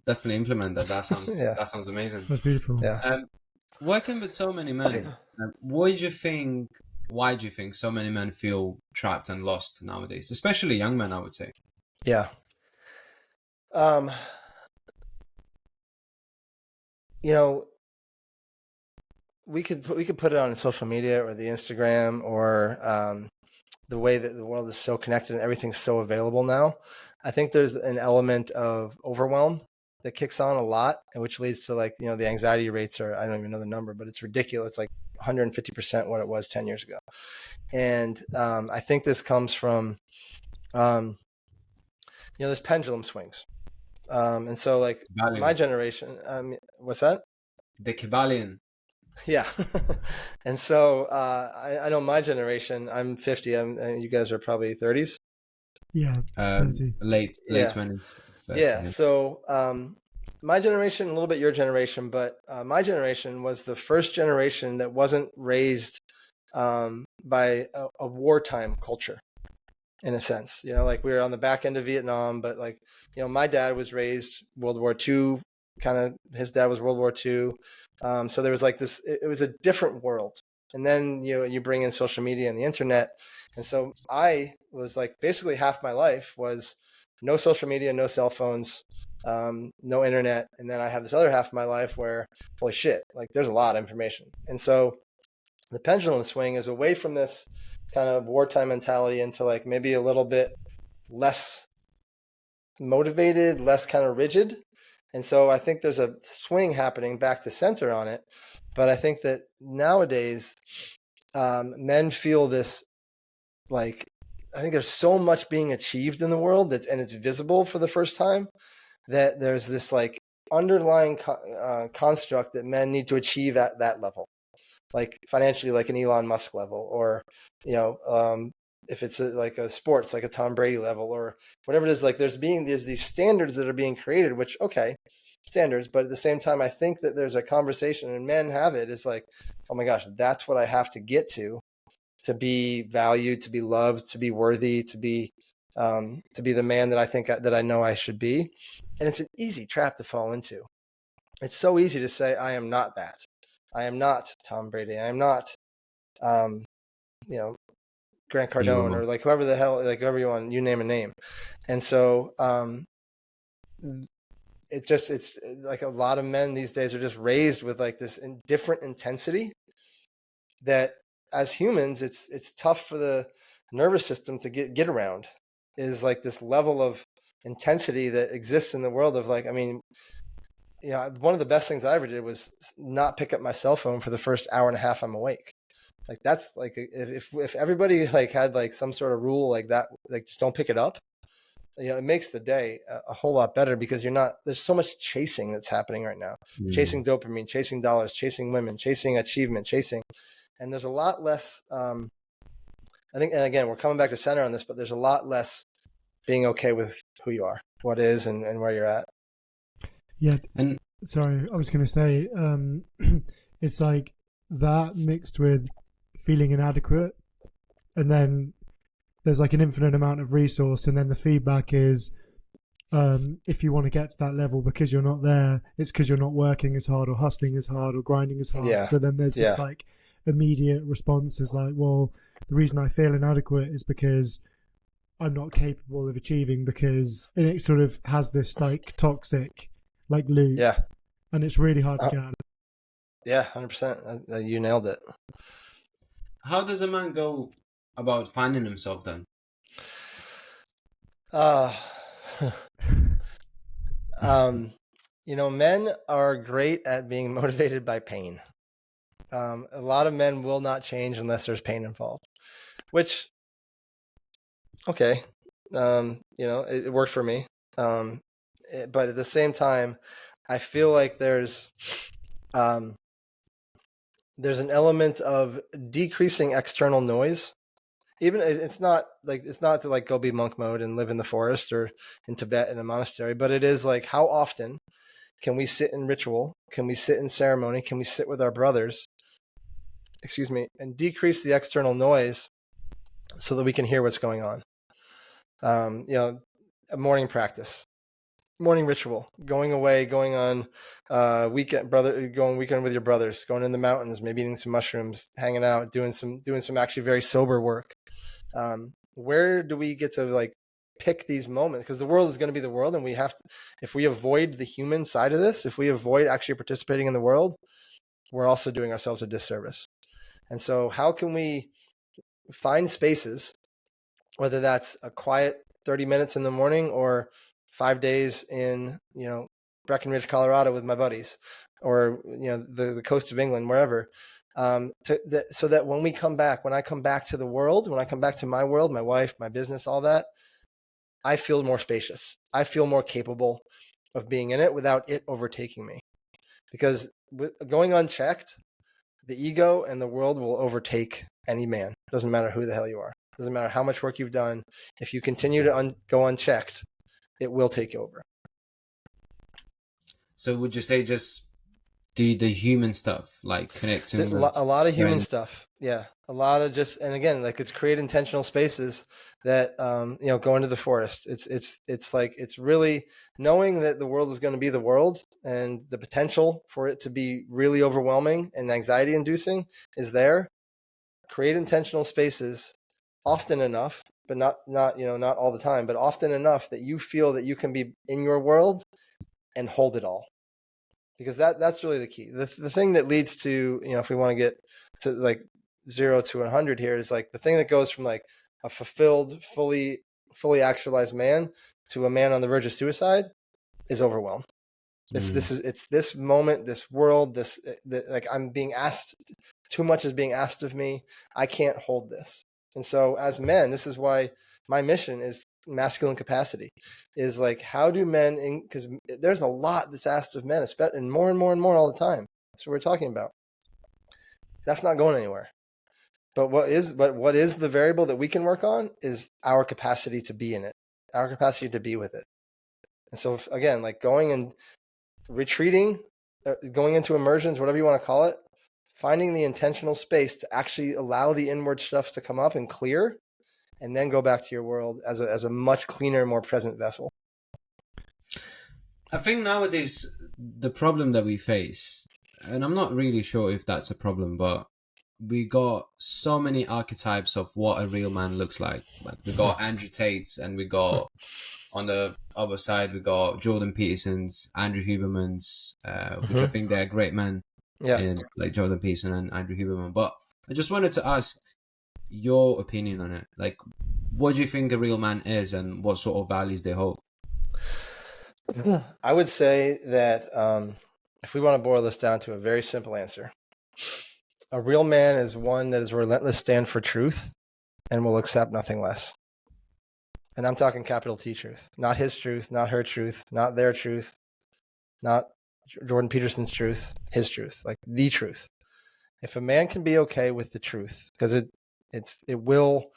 definitely implement that. That sounds amazing. That's beautiful. Yeah. Working with so many men, why do you think so many men feel trapped and lost nowadays, especially young men, I would say? Yeah. We could put it on social media or the Instagram or the way that the world is so connected and everything's so available now. I think there's an element of overwhelm that kicks on a lot, and which leads to like, the anxiety rates are, I don't even know the number, but it's ridiculous. It's like 150% what it was 10 years ago. And I think this comes from, there's pendulum swings. And so like Kybalion. My generation, what's that? The Kybalion. Yeah. And so I know my generation, I'm 50, and you guys are probably 30s. Yeah. 30. Late 20s. 30s, yeah. So my generation, a little bit your generation, but my generation was the first generation that wasn't raised by a wartime culture, in a sense. You know, like we were on the back end of Vietnam, but like, you know, my dad was raised World War II, kind of, his dad was World War II. So there was like this, it was a different world. And then, you know, you bring in social media and the internet. And so I was like, basically half my life was no social media, no cell phones, no internet. And then I have this other half of my life where, holy shit, like there's a lot of information. And so the pendulum swing is away from this kind of wartime mentality into like maybe a little bit less motivated, less kind of rigid. And so I think there's a swing happening back to center on it. But I think that nowadays, men feel this, like, I think there's so much being achieved in the world and it's visible for the first time, that there's this like underlying construct that men need to achieve at that level, like financially, like an Elon Musk level, or, you know, if it's like a sports, like a Tom Brady level, or whatever it is. Like there's these standards that are being created, which, okay, standards, but at the same time, I think that there's a conversation, and men have it. It's like, oh my gosh, that's what I have to get to be valued, to be loved, to be worthy, to be the man that I think that I know I should be. And it's an easy trap to fall into. It's so easy to say, I am not that. I am not Tom Brady. I am not, you know, Grant Cardone, or like whoever the hell, like whoever you want, you name a name. And so it's like a lot of men these days are just raised with like this different intensity that as humans, it's tough for the nervous system to get around, is like this level of intensity that exists in the world of like, I mean, you know, one of the best things I ever did was not pick up my cell phone for the first hour and a half I'm awake. Like that's like, if everybody like had like some sort of rule like that, like just don't pick it up, you know, it makes the day a whole lot better, because there's so much chasing that's happening right now, chasing dopamine, chasing dollars, chasing women, chasing achievement, and there's a lot less, I think, and again, we're coming back to center on this, but there's a lot less being okay with who you are, what is, and where you're at. Yeah. And sorry, I was going to say, it's like that mixed with feeling inadequate, and then there's like an infinite amount of resource, and then the feedback is, if you want to get to that level, because you're not there, it's because you're not working as hard or hustling as hard or grinding as hard. So then there's this like immediate response is like, well, the reason I feel inadequate is because I'm not capable of achieving, and it sort of has this like toxic like loop. Yeah. And it's really hard to get out of. Yeah, 100%. You nailed it. How does a man go about finding himself then? You know, men are great at being motivated by pain. A lot of men will not change unless there's pain involved, which, okay, you know, it worked for me. But at the same time, I feel like there's an element of decreasing external noise. Even it's not to like go be monk mode and live in the forest or in Tibet in a monastery, but it is like, how often can we sit in ritual? Can we sit in ceremony? Can we sit with our brothers? And decrease the external noise so that we can hear what's going on. You know, a morning practice, morning ritual, going away, going on weekend with your brothers, going in the mountains, maybe eating some mushrooms, hanging out, doing some actually very sober work. Where do we get to like pick these moments? Because the world is going to be the world, and we have to, if we avoid the human side of this, if we avoid actually participating in the world, we're also doing ourselves a disservice. And so how can we find spaces, whether that's a quiet 30 minutes in the morning or 5 days in, you know, Breckenridge, Colorado with my buddies, or, you know, the coast of England, wherever, so that when I come back to the world, when I come back to my world, my wife, my business, all that, I feel more spacious. I feel more capable of being in it without it overtaking me. Because going unchecked, the ego and the world will overtake any man. Doesn't matter who the hell you are. Doesn't matter how much work you've done. If you continue to go unchecked, it will take you over. So would you say just do the human stuff, like connecting with A lot of human friends? stuff. Yeah. A lot of just, and again, like it's create intentional spaces that, go into the forest. It's like, it's really knowing that the world is going to be the world, and the potential for it to be really overwhelming and anxiety inducing is there. Create intentional spaces often enough, but not all the time, but often enough that you feel that you can be in your world and hold it all. Because that's really the key. The thing that leads to, if we want to get to like 0 to 100 here, is like the thing that goes from like a fulfilled, fully actualized man to a man on the verge of suicide is overwhelm. It's this moment, this world, like I'm being asked, too much is being asked of me. I can't hold this. And so as men, this is why my mission is masculine capacity, is like, how do men, because there's a lot that's asked of men, and more and more and more all the time. That's what we're talking about. That's not going anywhere. But what is the variable that we can work on is our capacity to be in it, our capacity to be with it. And so again, like going and retreating, going into immersions, whatever you want to call it, finding the intentional space to actually allow the inward stuff to come up and clear, and then go back to your world as a much cleaner, more present vessel. I think nowadays the problem that we face, and I'm not really sure if that's a problem, but we got so many archetypes of what a real man looks like. Like we got Andrew Tate's, and we got on the other side we got Jordan Peterson's, Andrew Huberman's, which I think they're great men. Yeah, in like Jordan Peterson and Andrew Huberman. But I just wanted to ask your opinion on it. Like, what do you think a real man is, and what sort of values they hold? I would say that if we want to boil this down to a very simple answer, a real man is one that is a relentless stand for truth and will accept nothing less. And I'm talking capital T truth, not his truth, not her truth, not their truth, not Jordan Peterson's truth, his truth, like the truth. If a man can be okay with the truth, because it will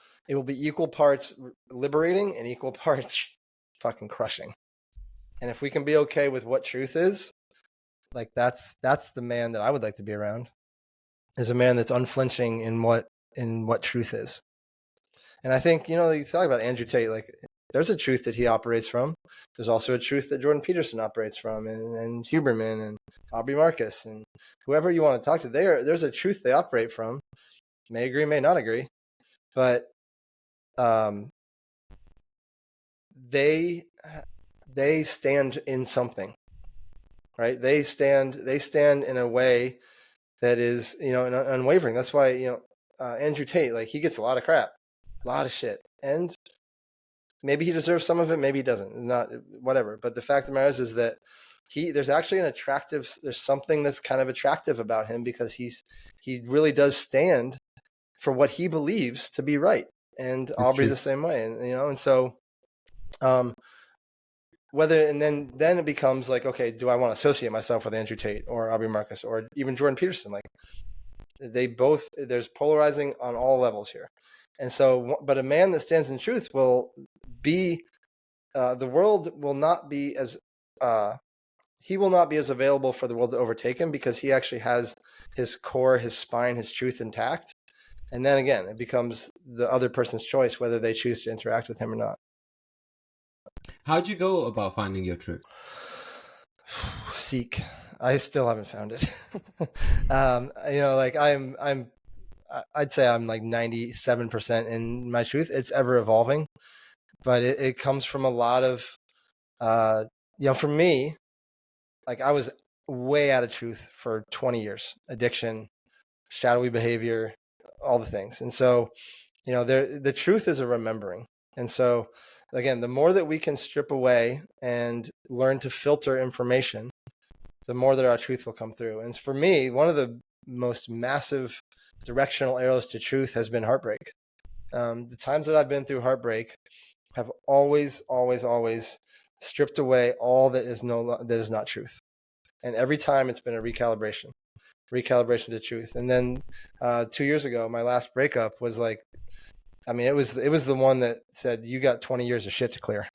be equal parts liberating and equal parts fucking crushing. And if we can be okay with what truth is, like that's the man that I would like to be around, is a man that's unflinching in what truth is. And I think, you talk about Andrew Tate, like there's a truth that he operates from. There's also a truth that Jordan Peterson operates from, and Huberman and Aubrey Marcus and whoever you want to talk to. There's a truth they operate from. May agree, may not agree, but they stand in something, right? They stand in a way that is, unwavering. That's why, Andrew Tate, like he gets a lot of crap, a lot of shit, and maybe he deserves some of it, maybe he doesn't, not whatever. But the fact of the matter is that there's actually there's something that's kind of attractive about him, because he really does stand for what he believes to be right. And Aubrey the same way. And, and so, then it becomes like, okay, do I want to associate myself with Andrew Tate or Aubrey Marcus or even Jordan Peterson? Like there's polarizing on all levels here. And so, but a man that stands in truth will be, the world will not be as, he will not be as available for the world to overtake him, because he actually has his core, his spine, his truth intact. And then again, it becomes the other person's choice whether they choose to interact with him or not. How'd you go about finding your truth? Seek. I still haven't found it. Like I'd say I'm like 97% in my truth. It's ever evolving, but it comes from a lot of, for me, like I was way out of truth for 20 years, addiction, shadowy behavior, all the things. And so, the truth is a remembering. And so again, the more that we can strip away and learn to filter information, the more that our truth will come through. And for me, one of the most massive directional arrows to truth has been heartbreak. The times that I've been through heartbreak have always, always, always stripped away all that is not truth. And every time it's been a recalibration to truth. And then 2 years ago, my last breakup was like, it was the one that said, you got 20 years of shit to clear.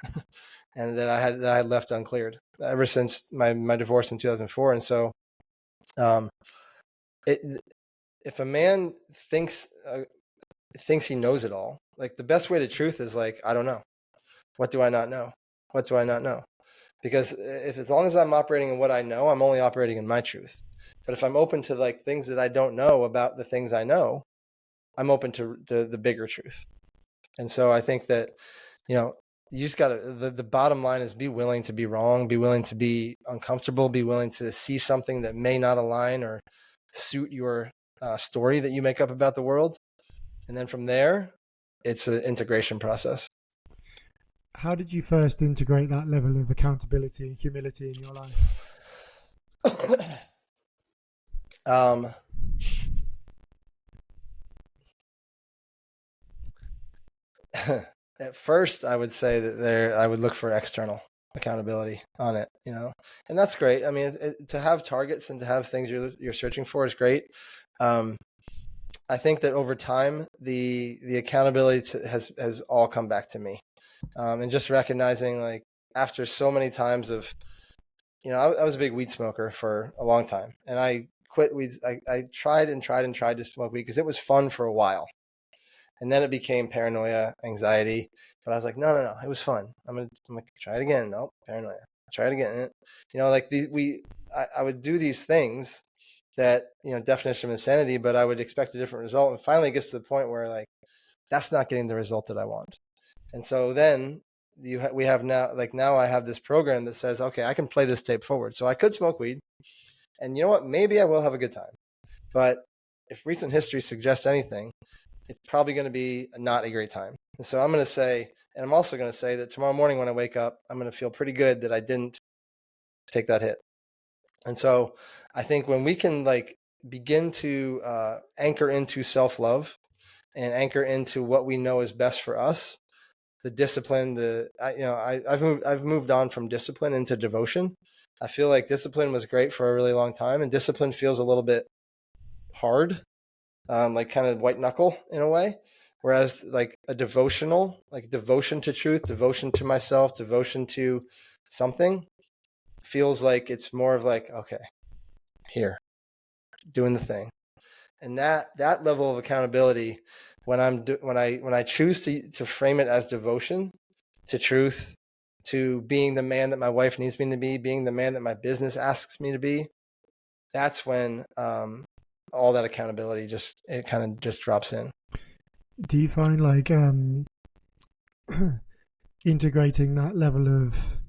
and that I had left uncleared ever since my divorce in 2004. And so, if a man thinks he knows it all, like the best way to truth is like, I don't know. What do I not know? What do I not know? Because as long as I'm operating in what I know, I'm only operating in my truth. But if I'm open to like things that I don't know about the things I know, I'm open to the bigger truth. And so I think that, you just got to, the bottom line is be willing to be wrong, be willing to be uncomfortable, be willing to see something that may not align or suit your story that you make up about the world. And then from there, it's an integration process. How did you first integrate that level of accountability and humility in your life? At first, I would say that I would look for external accountability on it, and that's great. I mean, to have targets and to have things you're searching for is great. I think that over time, the accountability has all come back to me, and just recognizing, like, after so many times of, I was a big weed smoker for a long time, and I quit weeds. I tried to smoke weed because it was fun for a while. And then it became paranoia, anxiety. But I was like, no, it was fun. I'm gonna try it again. Nope, paranoia. Try it again. Like I would do these things that, definition of insanity, but I would expect a different result. And finally it gets to the point where, like, that's not getting the result that I want. And so then we have now I have this program that says, okay, I can play this tape forward. So I could smoke weed, and you know what? Maybe I will have a good time. But if recent history suggests anything, it's probably going to be not a great time. And so I'm going to say, and I'm also going to say that tomorrow morning when I wake up, I'm going to feel pretty good that I didn't take that hit. And so I think when we can, like, begin to anchor into self-love and anchor into what we know is best for us, the discipline, I've moved on from discipline into devotion. I feel like discipline was great for a really long time, and discipline feels a little bit hard. Like kind of white knuckle in a way, whereas like a devotional, like devotion to truth, devotion to myself, devotion to something, feels like it's more of like, okay, here, doing the thing. And that level of accountability, when I choose to frame it as devotion to truth, to being the man that my wife needs me to be, being the man that my business asks me to be, that's when all that accountability it kind of just drops in. Do you find like integrating that level of,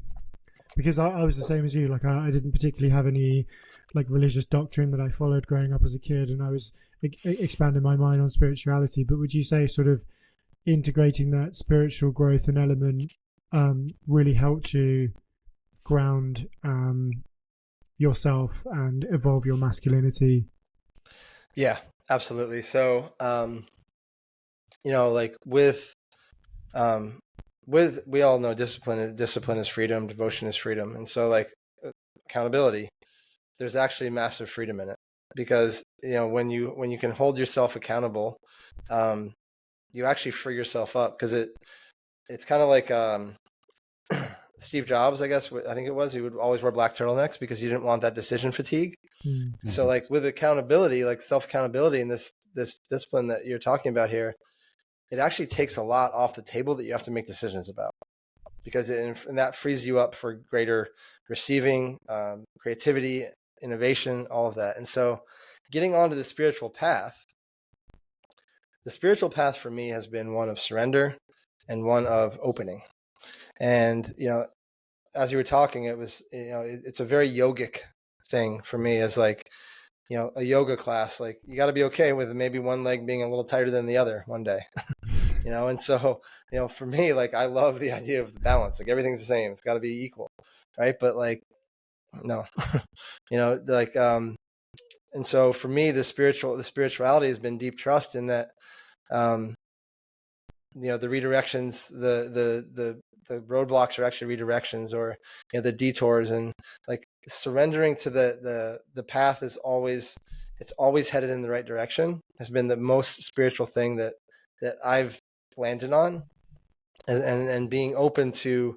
because I was the same as you, like I didn't particularly have any like religious doctrine that I followed growing up as a kid, and I was expanding my mind on spirituality, but would you say sort of integrating that spiritual growth and element really helped you ground yourself and evolve your masculinity? Yeah, absolutely. So, like with we all know discipline is freedom, devotion is freedom. And so, like, accountability, there's actually massive freedom in it, because, when you can hold yourself accountable, you actually free yourself up, because it's kind of like Steve Jobs, I guess, I think it was, he would always wear black turtlenecks because he didn't want that decision fatigue. Mm-hmm. So like with accountability, like self-accountability, and this discipline that you're talking about here, it actually takes a lot off the table that you have to make decisions about, because and that frees you up for greater receiving, creativity, innovation, all of that. And so getting onto the spiritual path for me has been one of surrender and one of opening. And, as you were talking, it was, it's a very yogic thing for me, as like, a yoga class, like you got to be okay with maybe one leg being a little tighter than the other one day, and so, for me, like, I love the idea of the balance, like everything's the same. It's got to be equal. Right. But like, no, like, and so for me, the spirituality has been deep trust in that, the redirections, the roadblocks are actually redirections, or the detours, and like surrendering to the path is always headed in the right direction, has been the most spiritual thing that I've landed on, and being open to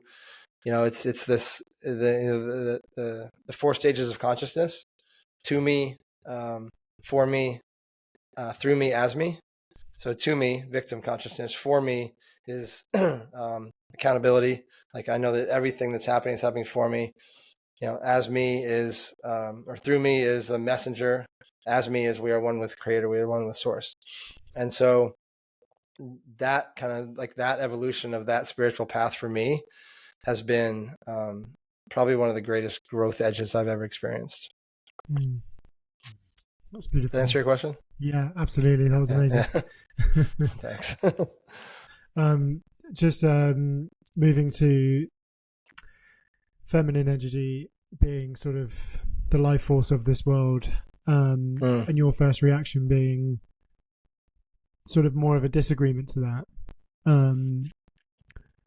it's this the 4 stages of consciousness: to me, for me, through me, as me. So to me, victim consciousness. For me is accountability. Like I know that everything that's happening is happening for me. As me is, or through me is the messenger. As me is we are one with Creator. We are one with Source. And so that kind of like that evolution of that spiritual path for me has been probably one of the greatest growth edges I've ever experienced. That's beautiful. Does that answer your question? Yeah, absolutely. That was amazing. Yeah. Thanks. Just moving to feminine energy being sort of the life force of this world, and your first reaction being sort of more of a disagreement to that.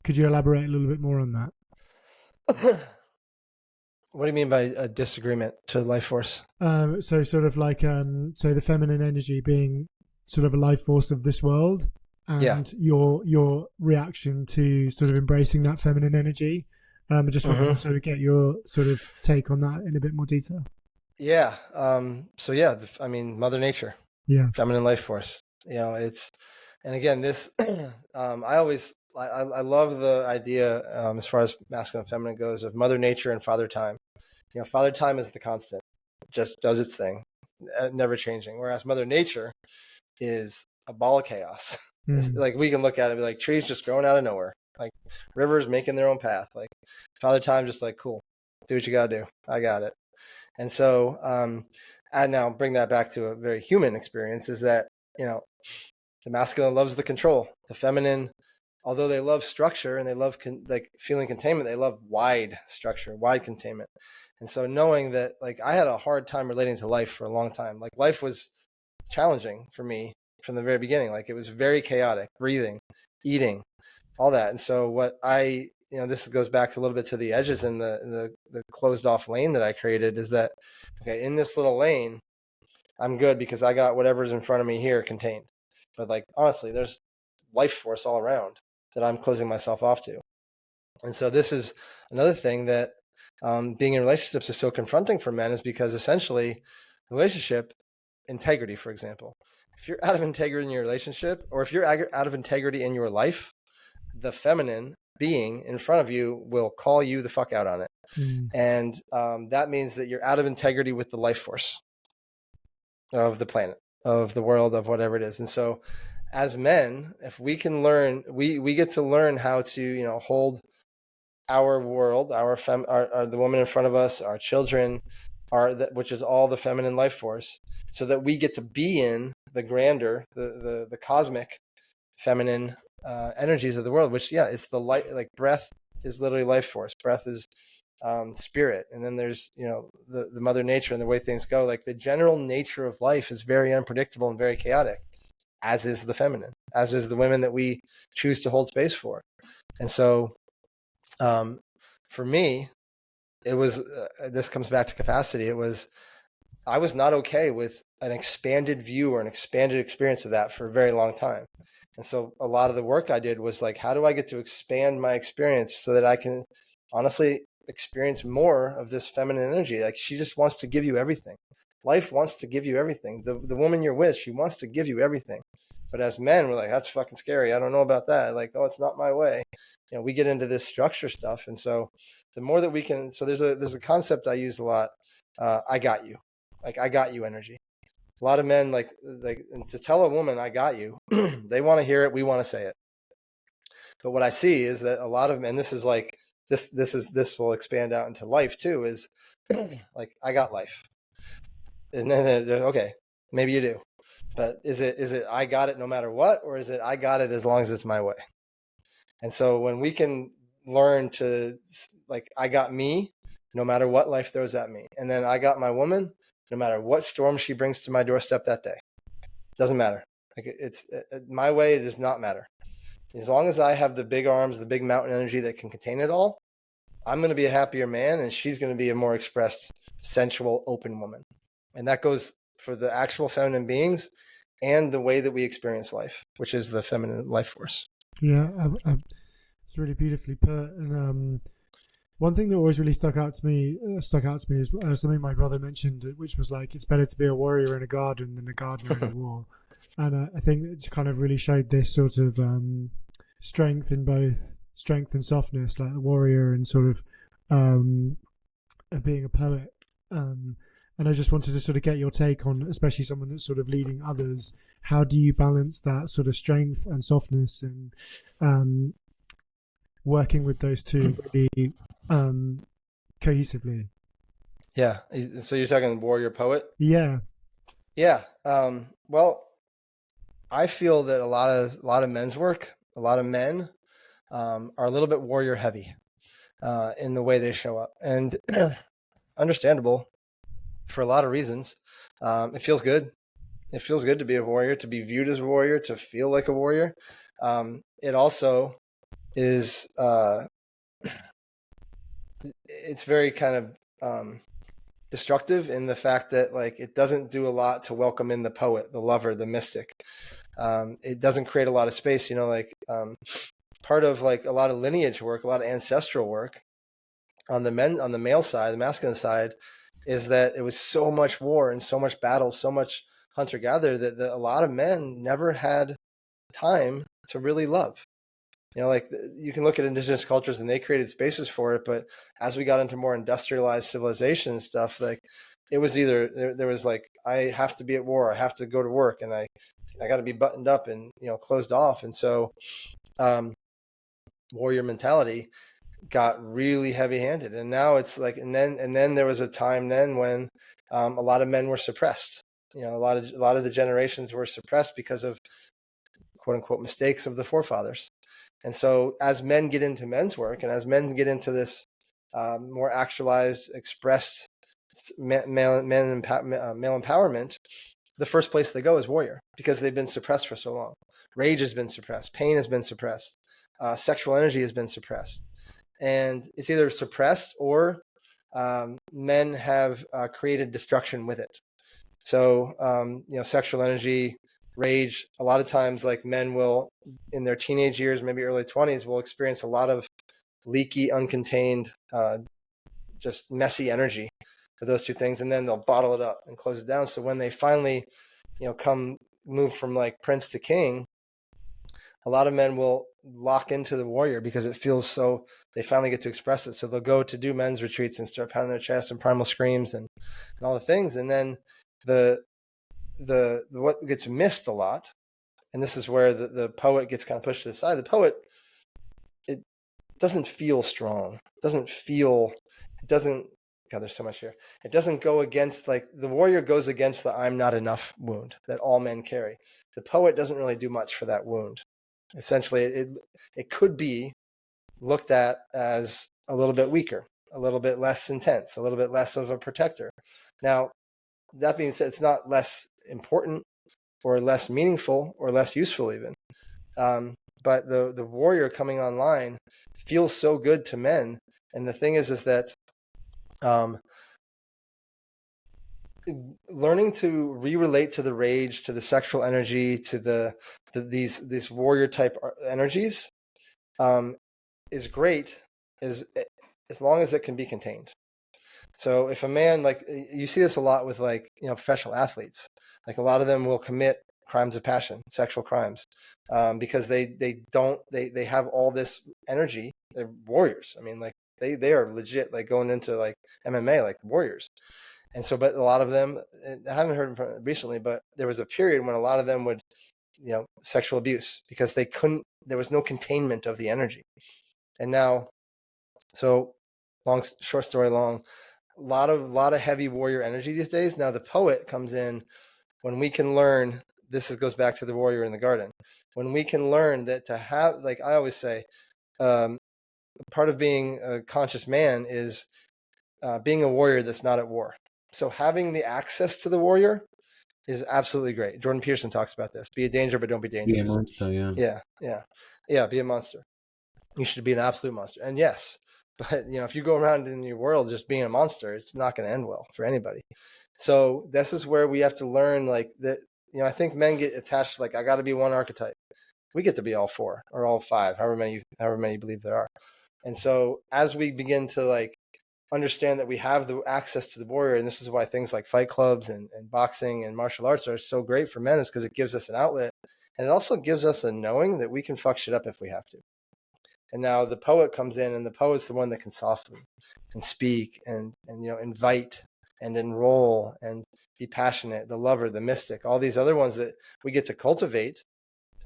Could you elaborate a little bit more on that? What do you mean by a disagreement to life force? So sort of like, so the feminine energy being sort of a life force of this world, and your reaction to sort of embracing that feminine energy. I just wanted to sort of get your sort of take on that in a bit more detail. Yeah. So yeah, Mother Nature. Yeah. Feminine life force. It's, and again, this, I love the idea, as far as masculine and feminine goes, of Mother Nature and Father Time. Father Time is the constant, just does its thing, never changing. Whereas Mother Nature is a ball of chaos. Like we can look at it and be like, trees just growing out of nowhere, like rivers making their own path. Like Father Time just like, cool, do what you gotta do. I got it. And so, and now bring that back to a very human experience is that, the masculine loves the control. The feminine, although they love structure and they love feeling containment, they love wide structure, wide containment. And so knowing that, like, I had a hard time relating to life for a long time. Like life was challenging for me from the very beginning. Like it was very chaotic, breathing, eating, all that. And so what this goes back a little bit to the edges in the closed off lane that I created is that, okay, in this little lane, I'm good because I got whatever's in front of me here contained. But like, honestly, there's life force all around that I'm closing myself off to. And so this is another thing that being in relationships is so confronting for men, is because essentially relationship integrity, for example, if you're out of integrity in your relationship, or if you're out of integrity in your life, the feminine being in front of you will call you the fuck out on it. And that means that you're out of integrity with the life force of the planet, of the world, of whatever it is. And so as men, if we can learn, we get to learn how to, hold our world, our the woman in front of us, our children, which is all the feminine life force, so that we get to be in the grander, the cosmic feminine energies of the world, which, it's the light, like breath is literally life force. Breath is spirit. And then there's, the Mother Nature and the way things go. Like the general nature of life is very unpredictable and very chaotic, as is the feminine, as is the women that we choose to hold space for. And so for me, it was, this comes back to capacity. I was not okay with an expanded view or an expanded experience of that for a very long time. And so a lot of the work I did was like, how do I get to expand my experience so that I can honestly experience more of this feminine energy? Like she just wants to give you everything. Life wants to give you everything. The woman you're with, she wants to give you everything. But as men, we're like, that's fucking scary. I don't know about that. Like, oh, it's not my way. We get into this structure stuff. And so the more that we can, so there's a concept I use a lot. I got you. Like, I got you energy. A lot of men like and to tell a woman, I got you, they want to hear it. We want to say it. But what I see is that a lot of men, this is like, this will expand out into life too, is like, I got life. And then they're, okay, maybe you do. But is it I got it no matter what, or is it I got it as long as it's my way? And so when we can learn to, like, I got me no matter what life throws at me, and then I got my woman no matter what storm she brings to my doorstep that day, doesn't matter. Like it's my way. It does not matter. As long as I have the big arms, the big mountain energy that can contain it all, I'm going to be a happier man, and she's going to be a more expressed, sensual, open woman. And that goes for the actual feminine beings and the way that we experience life, which is the feminine life force. Yeah, it's really beautifully put. And One thing that always really stuck out to me is something my brother mentioned, which was like, it's better to be a warrior in a garden than a gardener in a war. And I think it kind of really showed this sort of strength in both strength and softness, like the warrior and sort of being a poet. And I just wanted to sort of get your take on, especially someone that's sort of leading others, how do you balance that sort of strength and softness, and working with those two really cohesively? Yeah. So you're talking warrior poet? Yeah. Yeah. Well, I feel that a lot of men's work, a lot of men are a little bit warrior heavy in the way they show up, and understandable for a lot of reasons. It feels good. It feels good to be a warrior, to be viewed as a warrior, to feel like a warrior. It also is, it's very kind of destructive in the fact that like it doesn't do a lot to welcome in the poet, the lover, the mystic. It doesn't create a lot of space, like part of like a lot of lineage work, a lot of ancestral work on the male side, the masculine side, is that it was so much war and so much battle, so much hunter-gatherer that a lot of men never had time to really love. Like you can look at indigenous cultures and they created spaces for it, but as we got into more industrialized civilization and stuff, like it was either there was like, I have to be at war, I have to go to work, and I got to be buttoned up and closed off. And so warrior mentality got really heavy-handed, and now it's like, and then there was a time then when a lot of men were suppressed. A lot of the generations were suppressed because of quote unquote mistakes of the forefathers. And so as men get into men's work, and as men get into this more actualized, expressed male empowerment, the first place they go is warrior, because they've been suppressed for so long. Rage has been suppressed, pain has been suppressed, sexual energy has been suppressed. And it's either suppressed or men have created destruction with it. So, sexual energy, rage, a lot of times like men will, in their teenage years, maybe early 20s, will experience a lot of leaky, uncontained, just messy energy for those two things. And then they'll bottle it up and close it down. So when they finally, move from like prince to king, a lot of men will lock into the warrior because it feels so, they finally get to express it. So they'll go to do men's retreats and start pounding their chest and primal screams and all the things. And then the what gets missed a lot, and this is where the poet gets kind of pushed to the side. The poet, it doesn't feel strong. God, there's so much here. It doesn't go against, like the warrior goes against the I'm not enough wound that all men carry. The poet doesn't really do much for that wound. Essentially, it could be looked at as a little bit weaker, a little bit less intense, a little bit less of a protector. Now, that being said, it's not less important or less meaningful or less useful even. But the warrior coming online feels so good to men. And the thing is that learning to re-relate to the rage, to the sexual energy, to these warrior type energies is great as long as it can be contained. So if a man, like you see this a lot with like, professional athletes, like a lot of them will commit crimes of passion, sexual crimes, because they have all this energy. They're warriors. I mean, like they are legit, like going into like MMA, like warriors. And so, but a lot of them, I haven't heard from recently, but there was a period when a lot of them would, sexual abuse, because there was no containment of the energy. And now, so short story long, a lot of heavy warrior energy these days. Now the poet comes in when we can learn, goes back to the warrior in the garden. When we can learn that to have, like I always say, part of being a conscious man is being a warrior that's not at war. So having the access to the warrior is absolutely great. Jordan Peterson talks about this. Be a danger, but don't be dangerous. Be a monster, yeah. Be a monster. You should be an absolute monster. And yes, but if you go around in your world just being a monster, it's not going to end well for anybody. So this is where we have to learn, like that. I think men get attached to, like, I got to be one archetype. We get to be all four or all five, however many you believe there are. And so as we begin to like understand that we have the access to the warrior, and this is why things like fight clubs and boxing and martial arts are so great for men, is because it gives us an outlet, and it also gives us a knowing that we can fuck shit up if we have to. And now the poet comes in, and the poet's the one that can softly and speak and invite and enroll and be passionate, the lover, the mystic, all these other ones that we get to cultivate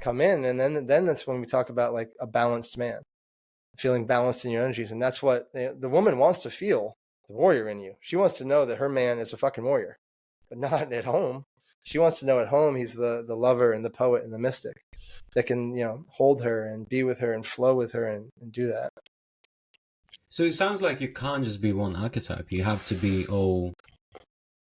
come in. And then that's when we talk about like a balanced man, feeling balanced in your energies. And that's what the woman wants to feel, the warrior in you. She wants to know that her man is a fucking warrior, but not at home. She wants to know at home he's the lover and the poet and the mystic that can, hold her and be with her and flow with her and do that. So it sounds like you can't just be one archetype. You have to be all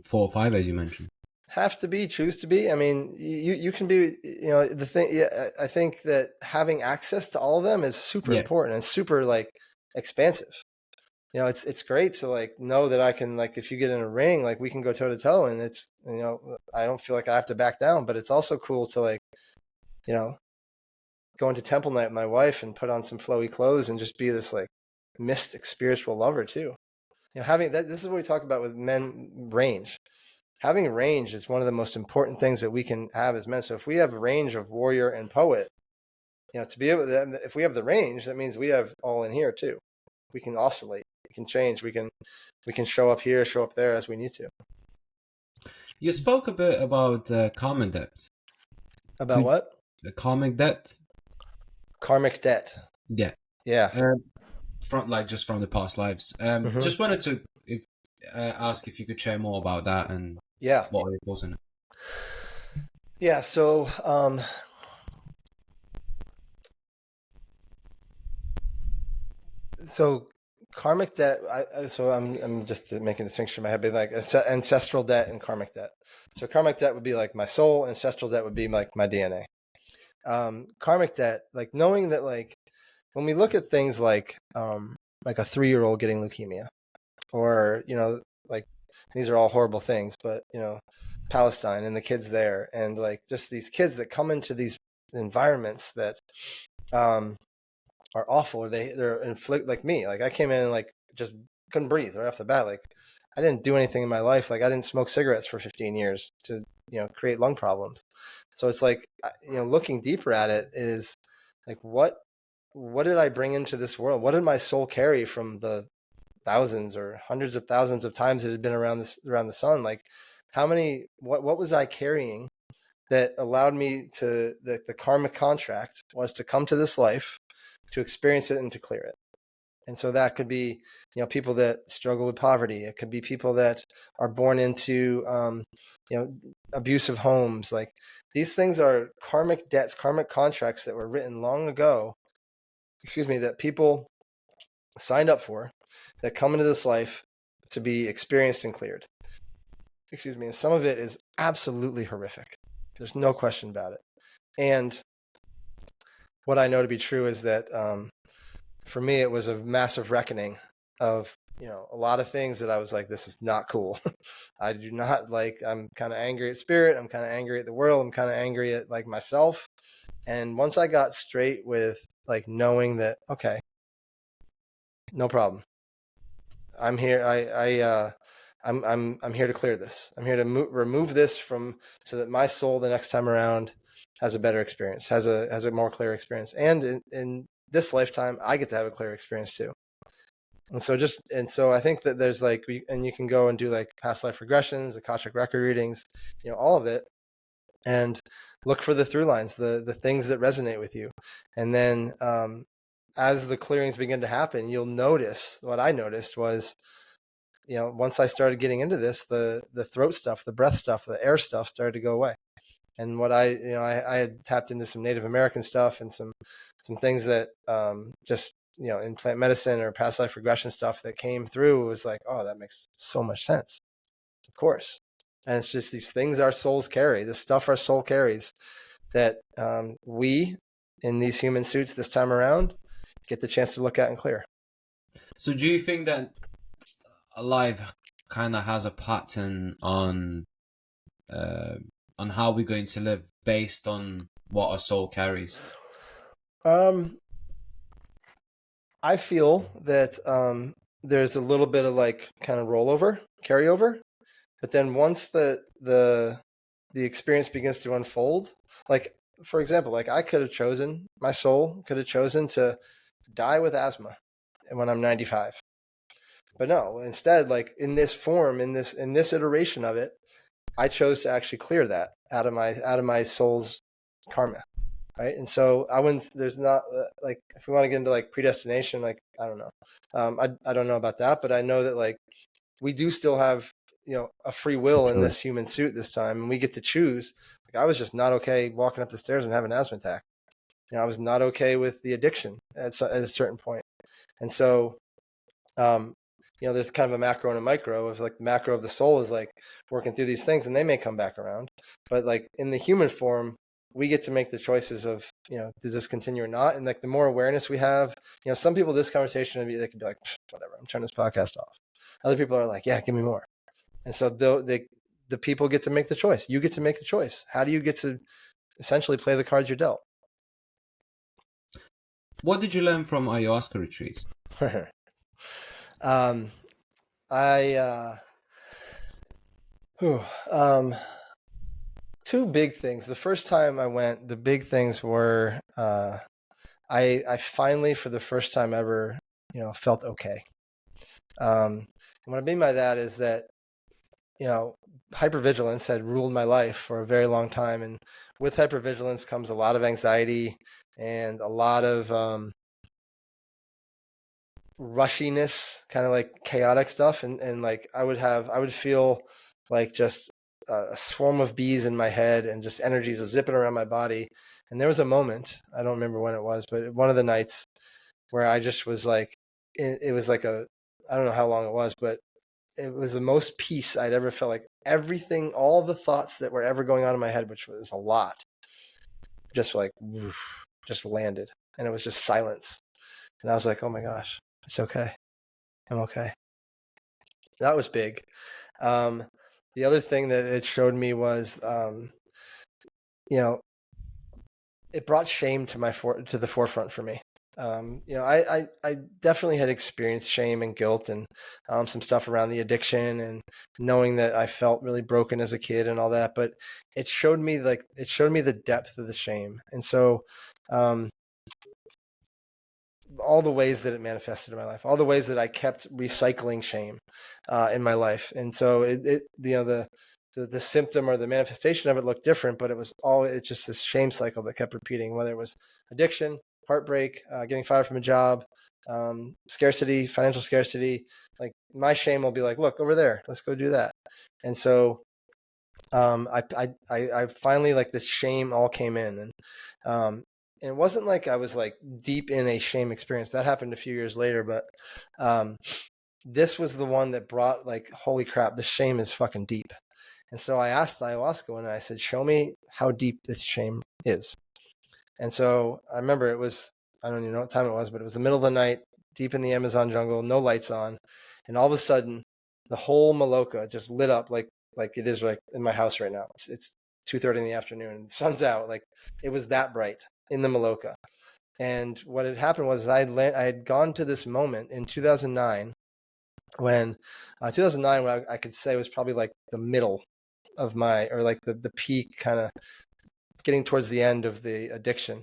4 or 5, as you mentioned. Have to be, choose to be. I mean, you can be, the thing. Yeah, I think that having access to all of them is super important and super like expansive. It's great to like know that I can, like, if you get in a ring, like we can go toe to toe, and it's, I don't feel like I have to back down. But it's also cool to like, go into temple night with my wife and put on some flowy clothes and just be this like mystic spiritual lover too. Having that, this is what we talk about with men, range. Having range is one of the most important things that we can have as men. So if we have a range of warrior and poet, to be able to, if we have the range, that means we have all in here too. We can oscillate, we can change, we can show up here, show up there as we need to. You spoke a bit about karmic debt. About what? Karmic debt. Karmic debt. Yeah. Yeah. From the past lives. Just wanted to ask if you could share more about that and what are your thoughts on it? Yeah. So, karmic debt. I'm just making a distinction in my head, but like ancestral debt and karmic debt. So karmic debt would be like my soul. Ancestral debt would be like my DNA. Karmic debt, like knowing that, like when we look at things like a 3-year-old getting leukemia, or like these are all horrible things, but Palestine and the kids there, and like just these kids that come into these environments that are awful, or they're inflict, like me, like I came in and like just couldn't breathe right off the bat. Like I didn't do anything in my life. Like I didn't smoke cigarettes for 15 years to create lung problems. So it's like looking deeper at it is like what did I bring into this world? What did my soul carry from the thousands or hundreds of thousands of times it had been around the sun? Like what was I carrying that allowed me to, the karmic contract was to come to this life, to experience it and to clear it. And so that could be, people that struggle with poverty. It could be people that are born into, abusive homes. Like these things are karmic debts, karmic contracts that were written long ago, that people signed up for, that come into this life to be experienced and cleared. And some of it is absolutely horrific. There's no question about it. And what I know to be true is that for me, it was a massive reckoning of, a lot of things that I was like, this is not cool. I do not like, I'm kind of angry at spirit. I'm kind of angry at the world. I'm kind of angry at like myself. And once I got straight with like knowing that, okay, no problem. I'm here. I'm here to clear this. I'm here to remove this so that my soul the next time around has a better experience, has a more clear experience. And in this lifetime, I get to have a clear experience too. And so I think that there's like, and you can go and do like past life regressions, Akashic record readings, all of it, and look for the through lines, the things that resonate with you. And then as the clearings begin to happen, you'll notice, what I noticed was, once I started getting into this, the throat stuff, the breath stuff, the air stuff started to go away. And what I had tapped into some Native American stuff and some things that just, in plant medicine or past life regression stuff that came through, was like, oh, that makes so much sense. Of course. And it's just these things our souls carry, the stuff our soul carries, that we in these human suits this time around get the chance to look at and clear. So do you think that life kind of has a pattern on how we're going to live based on what our soul carries? I feel that there's a little bit of like kind of carryover, but then once the experience begins to unfold, like for example, like my soul could have chosen to die with asthma when I'm 95. But no, instead, like in this form, in this iteration of it, I chose to actually clear that out of my soul's karma, right? And so I wouldn't. There's not like if we want to get into like predestination, like I don't know, I don't know about that, but I know that like we do still have a free will in this human suit this time, and we get to choose. Like I was just not okay walking up the stairs and having an asthma attack. I was not okay with the addiction at a certain point, and so there's kind of a macro and a micro of like the macro of the soul is like working through these things and they may come back around. But like in the human form, we get to make the choices of, does this continue or not? And like the more awareness we have, some people, this conversation, they could be like, whatever, I'm turning this podcast off. Other people are like, yeah, give me more. And so the people get to make the choice. You get to make the choice. How do you get to essentially play the cards you're dealt? What did you learn from ayahuasca retreats? Two big things. The first time I went, the big things were I finally, for the first time ever, felt okay. And what I mean by that is that hypervigilance had ruled my life for a very long time, and with hypervigilance comes a lot of anxiety and a lot of rushiness, kind of like chaotic stuff, and like I would feel like just a swarm of bees in my head and just energy just zipping around my body. And there was a moment, I don't remember when it was, but one of the nights where I just was like, it was like I don't know how long it was, but it was the most peace I'd ever felt. Like everything, all the thoughts that were ever going on in my head, which was a lot, just like woof, just landed, and it was just silence. And I was like, oh my gosh, it's okay. I'm okay. That was big. The other thing that it showed me was, it brought shame to the forefront for me. I definitely had experienced shame and guilt and some stuff around the addiction and knowing that I felt really broken as a kid and all that. But it showed me the depth of the shame. And so, all the ways that it manifested in my life, all the ways that I kept recycling shame in my life. And so the symptom or the manifestation of it looked different, but it's just this shame cycle that kept repeating, whether it was addiction, heartbreak, getting fired from a job, scarcity, financial scarcity. Like my shame will be like, look over there, let's go do that. And so I finally, like, this shame all came in, and it wasn't like I was like deep in a shame experience. That happened a few years later, but this was the one that brought like, holy crap, this shame is fucking deep. And so I asked ayahuasca one, and I said, show me how deep this shame is. And so I remember it was, I don't even know what time it was, but it was the middle of the night, deep in the Amazon jungle, no lights on. And all of a sudden, the whole Maloka just lit up like it is right in my house right now. It's 2:30 in the afternoon and the sun's out. Like it was that bright in the Maloka. And what had happened was I had gone to this moment in 2009 when 2009, what I could say was probably like the middle of or like the peak, kind of getting towards the end of the addiction.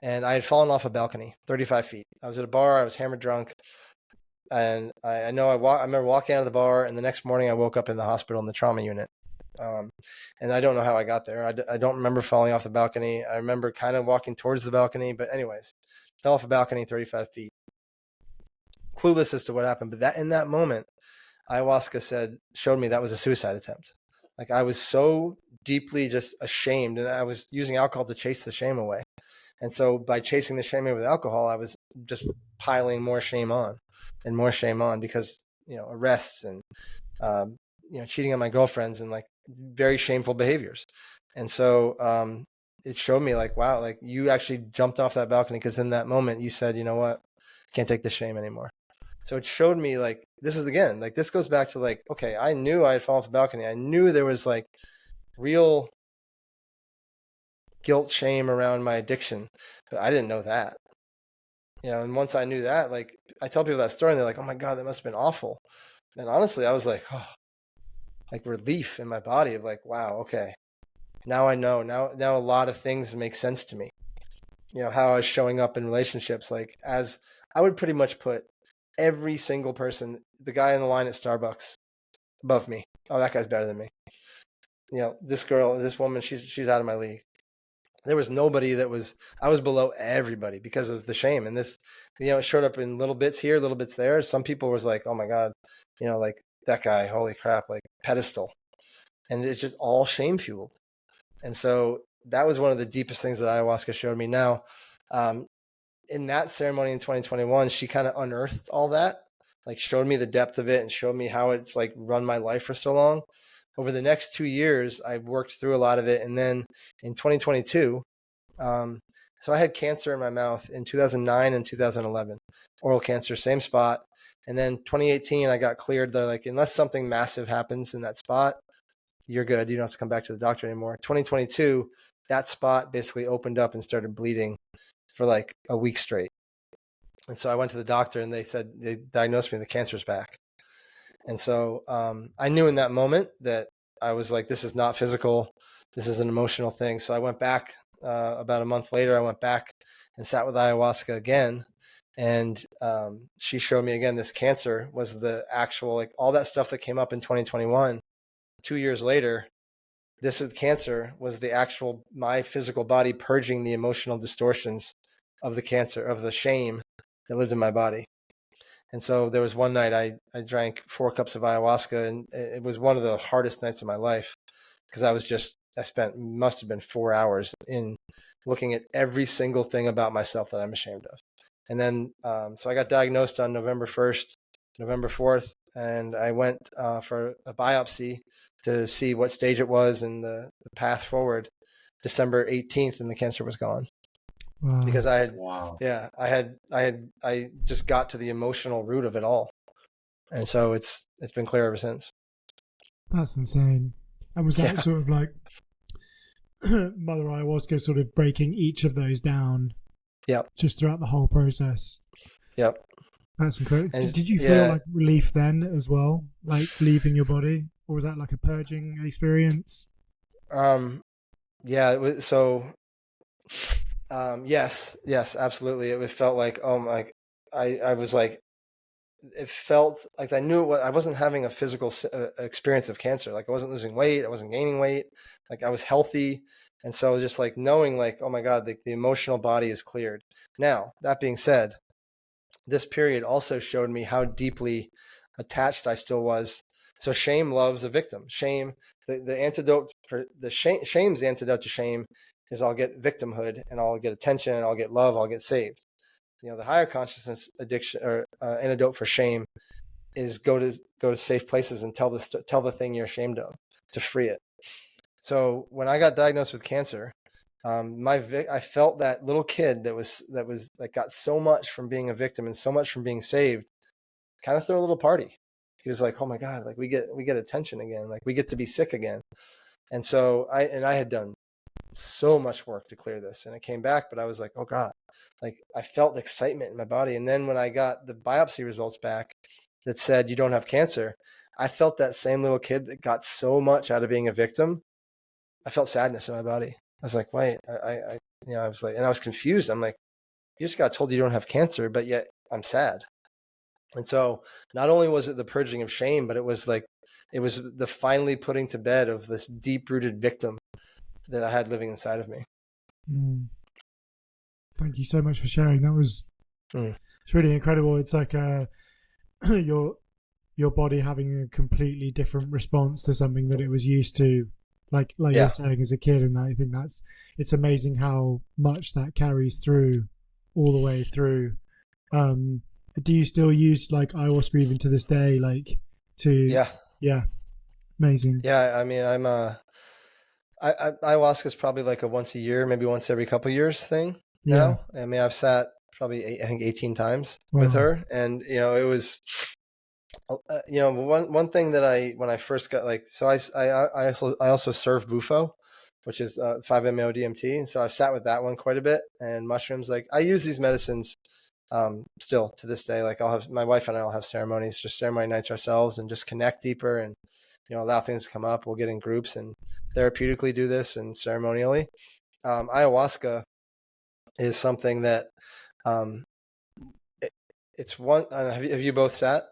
And I had fallen off a balcony 35 feet. I was at a bar, I was hammered drunk. And I remember walking out of the bar, and the next morning I woke up in the hospital in the trauma unit. And I don't know how I got there. I don't remember falling off the balcony. I remember kind of walking towards the balcony, but anyways, fell off a balcony 35 feet. Clueless as to what happened. But in that moment, ayahuasca showed me that was a suicide attempt. Like I was so deeply just ashamed, and I was using alcohol to chase the shame away. And so by chasing the shame away with alcohol, I was just piling more shame on and more shame on, because, arrests and, cheating on my girlfriends and like very shameful behaviors. And so it showed me like, wow, like you actually jumped off that balcony because in that moment you said, you know what, I can't take this shame anymore. So it showed me like, this goes back to like, okay, I knew I had fallen off the balcony. I knew there was like real guilt, shame around my addiction, but I didn't know that. and once I knew that, like I tell people that story and they're like, oh my God, that must've been awful. And honestly, I was like, oh, like relief in my body of like, wow, okay. Now I know, now a lot of things make sense to me. How I was showing up in relationships, like as I would pretty much put every single person, the guy in the line at Starbucks above me. Oh, that guy's better than me. This girl, this woman, she's out of my league. There was nobody I was below everybody because of the shame. And this, it showed up in little bits here, little bits there. Some people was like, oh my God, like that guy, holy crap, like pedestal. And it's just all shame fueled. And so that was one of the deepest things that ayahuasca showed me. Now, in that ceremony in 2021, she kind of unearthed all that, like showed me the depth of it and showed me how it's like run my life for so long. Over the next 2 years, I worked through a lot of it. And then in 2022, so I had cancer in my mouth in 2009 and 2011, oral cancer, same spot. And then 2018, I got cleared. They're like, unless something massive happens in that spot, you're good. You don't have to come back to the doctor anymore. 2022, that spot basically opened up and started bleeding for like a week straight. And so I went to the doctor and they diagnosed me, the cancer's back. And so I knew in that moment that I was like, this is not physical. This is an emotional thing. So I went back about a month later. I went back and sat with ayahuasca again. And she showed me again, this cancer was the actual, like all that stuff that came up in 2021. 2 years later, this cancer was the actual, my physical body purging the emotional distortions of the cancer, of the shame that lived in my body. And so there was one night I drank 4 cups of ayahuasca, and it was one of the hardest nights of my life because must have been 4 hours in looking at every single thing about myself that I'm ashamed of. And then, so I got diagnosed on November 1st, November 4th, and I went for a biopsy to see what stage it was and the path forward. December 18th, and the cancer was gone. Wow. Because I had, Wow. yeah, I just got to the emotional root of it all. And so it's been clear ever since. That's insane. And was that sort of like Mother Ayahuasca sort of breaking each of those down? Yep. Just throughout the whole process. Yep. That's incredible. And, did you feel like relief then as well? Like leaving your body? Or was that like a purging experience? Yeah, it was, so yes, absolutely. It felt like, I was like, it felt like I knew I wasn't having a physical experience of cancer. Like I wasn't losing weight. I wasn't gaining weight. Like I was healthy. And so just like knowing like, oh my God, the emotional body is cleared. Now, that being said, this period also showed me how deeply attached I still was. So shame loves a victim. Shame, the antidote for the shame's antidote to shame is I'll get victimhood and I'll get attention and I'll get love, I'll get saved. The higher consciousness addiction or antidote for shame is go to safe places and tell the thing you're ashamed of to free it. So when I got diagnosed with cancer, I felt that little kid that was like got so much from being a victim and so much from being saved, kind of throw a little party. He was like, oh my God, like we get attention again, like we get to be sick again. And so I had done so much work to clear this, and it came back, but I was like, oh God, like I felt excitement in my body. And then when I got the biopsy results back that said you don't have cancer, I felt that same little kid that got so much out of being a victim. I felt sadness in my body. I was like, wait, I was like, and I was confused. I'm like, you just got told you don't have cancer, but yet I'm sad. And so not only was it the purging of shame, but it was the finally putting to bed of this deep rooted victim that I had living inside of me. Thank you so much for sharing. That was it's really incredible. It's like your body having a completely different response to something that it was used to, like you're saying as a kid. And I think it's amazing how much that carries through all the way through. Do you still use like ayahuasca even to this day? Like to amazing. Yeah, I mean, I'm ayahuasca is probably like a once a year, maybe once every couple of years thing now. I mean, I've sat probably 18 times with her, and it was one thing that when I first got so I also serve bufo, which is 5-MeO DMT, and so I've sat with that one quite a bit, and mushrooms. Like I use these medicines Still to this day, like my wife and I will have ceremonies, just ceremony nights ourselves, and just connect deeper and, allow things to come up. We'll get in groups and therapeutically do this and ceremonially. Ayahuasca is something that, it's one, have you both sat?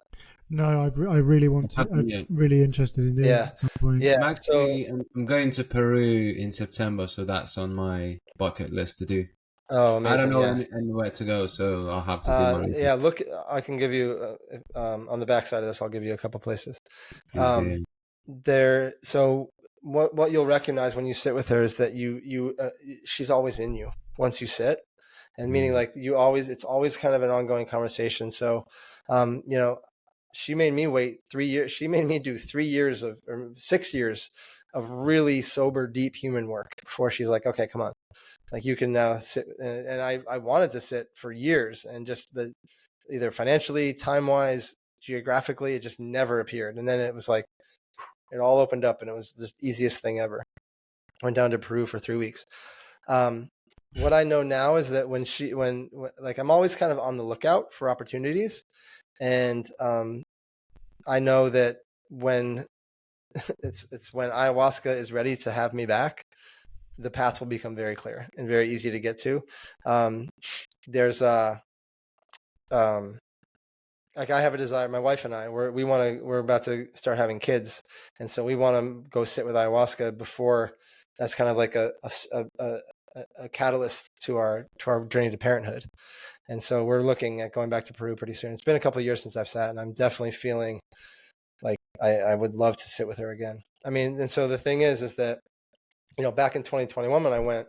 No, I really want to. I'm really interested in doing it at some point. Yeah. I'm going to Peru in September, so that's on my bucket list to do. Oh, amazing. I don't know anywhere to go, so I'll have to do my research. Yeah, look, I can give you, on the backside of this, I'll give you a couple places. So what you'll recognize when you sit with her is that she's always in you once you sit. And meaning like it's always kind of an ongoing conversation. So, she made me wait 3 years. She made me do 3 years or 6 years of really sober, deep human work before she's like, okay, come on. Like you can now sit. And I wanted to sit for years, and just either financially, time-wise, geographically, it just never appeared. And then it was like, it all opened up, and it was just the easiest thing ever. Went down to Peru for 3 weeks. What I know now is that when like, I'm always kind of on the lookout for opportunities. And I know that when it's when ayahuasca is ready to have me back, the path will become very clear and very easy to get to. There's like, I have a desire. My wife and I, we're about to start having kids, and so we want to go sit with ayahuasca before. That's kind of like a catalyst to our journey to parenthood. And so we're looking at going back to Peru pretty soon. It's been a couple of years since I've sat, and I'm definitely feeling like I would love to sit with her again. I mean, and so the thing is that, back in 2021 when I went,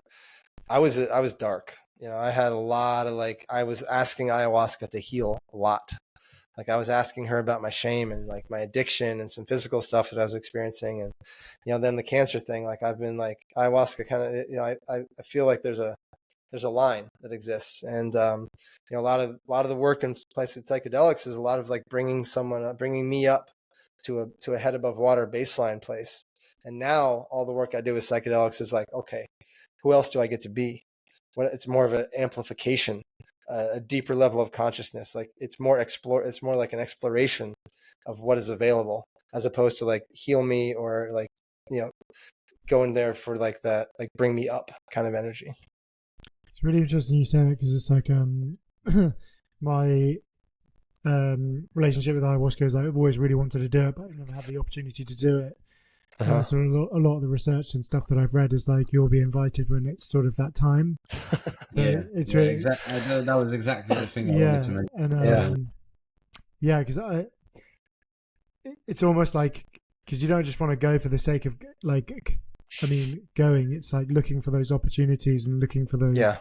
I was dark. I had a lot of, like, I was asking ayahuasca to heal a lot. Like, I was asking her about my shame and like my addiction and some physical stuff that I was experiencing. And, then the cancer thing, like, I've been like, ayahuasca kind of, I feel like there's a line that exists. And, a lot of the work in places like psychedelics is a lot of like bringing me up to a head above water baseline place. And now all the work I do with psychedelics is like, okay, who else do I get to be? It's more of an amplification, a deeper level of consciousness. Like, it's more like an exploration of what is available, as opposed to like heal me or like, going there for like that, like bring me up kind of energy. It's really interesting you say that, because it's like my relationship with ayahuasca is like, I've always really wanted to do it, but I've never had the opportunity to do it. So a lot of the research and stuff that I've read is like, you'll be invited when it's sort of that time. It's really exactly. That was exactly the thing I wanted to mention. And because it's almost like, because you don't just want to go for the sake of like, going. It's like looking for those opportunities and looking for those. Yeah.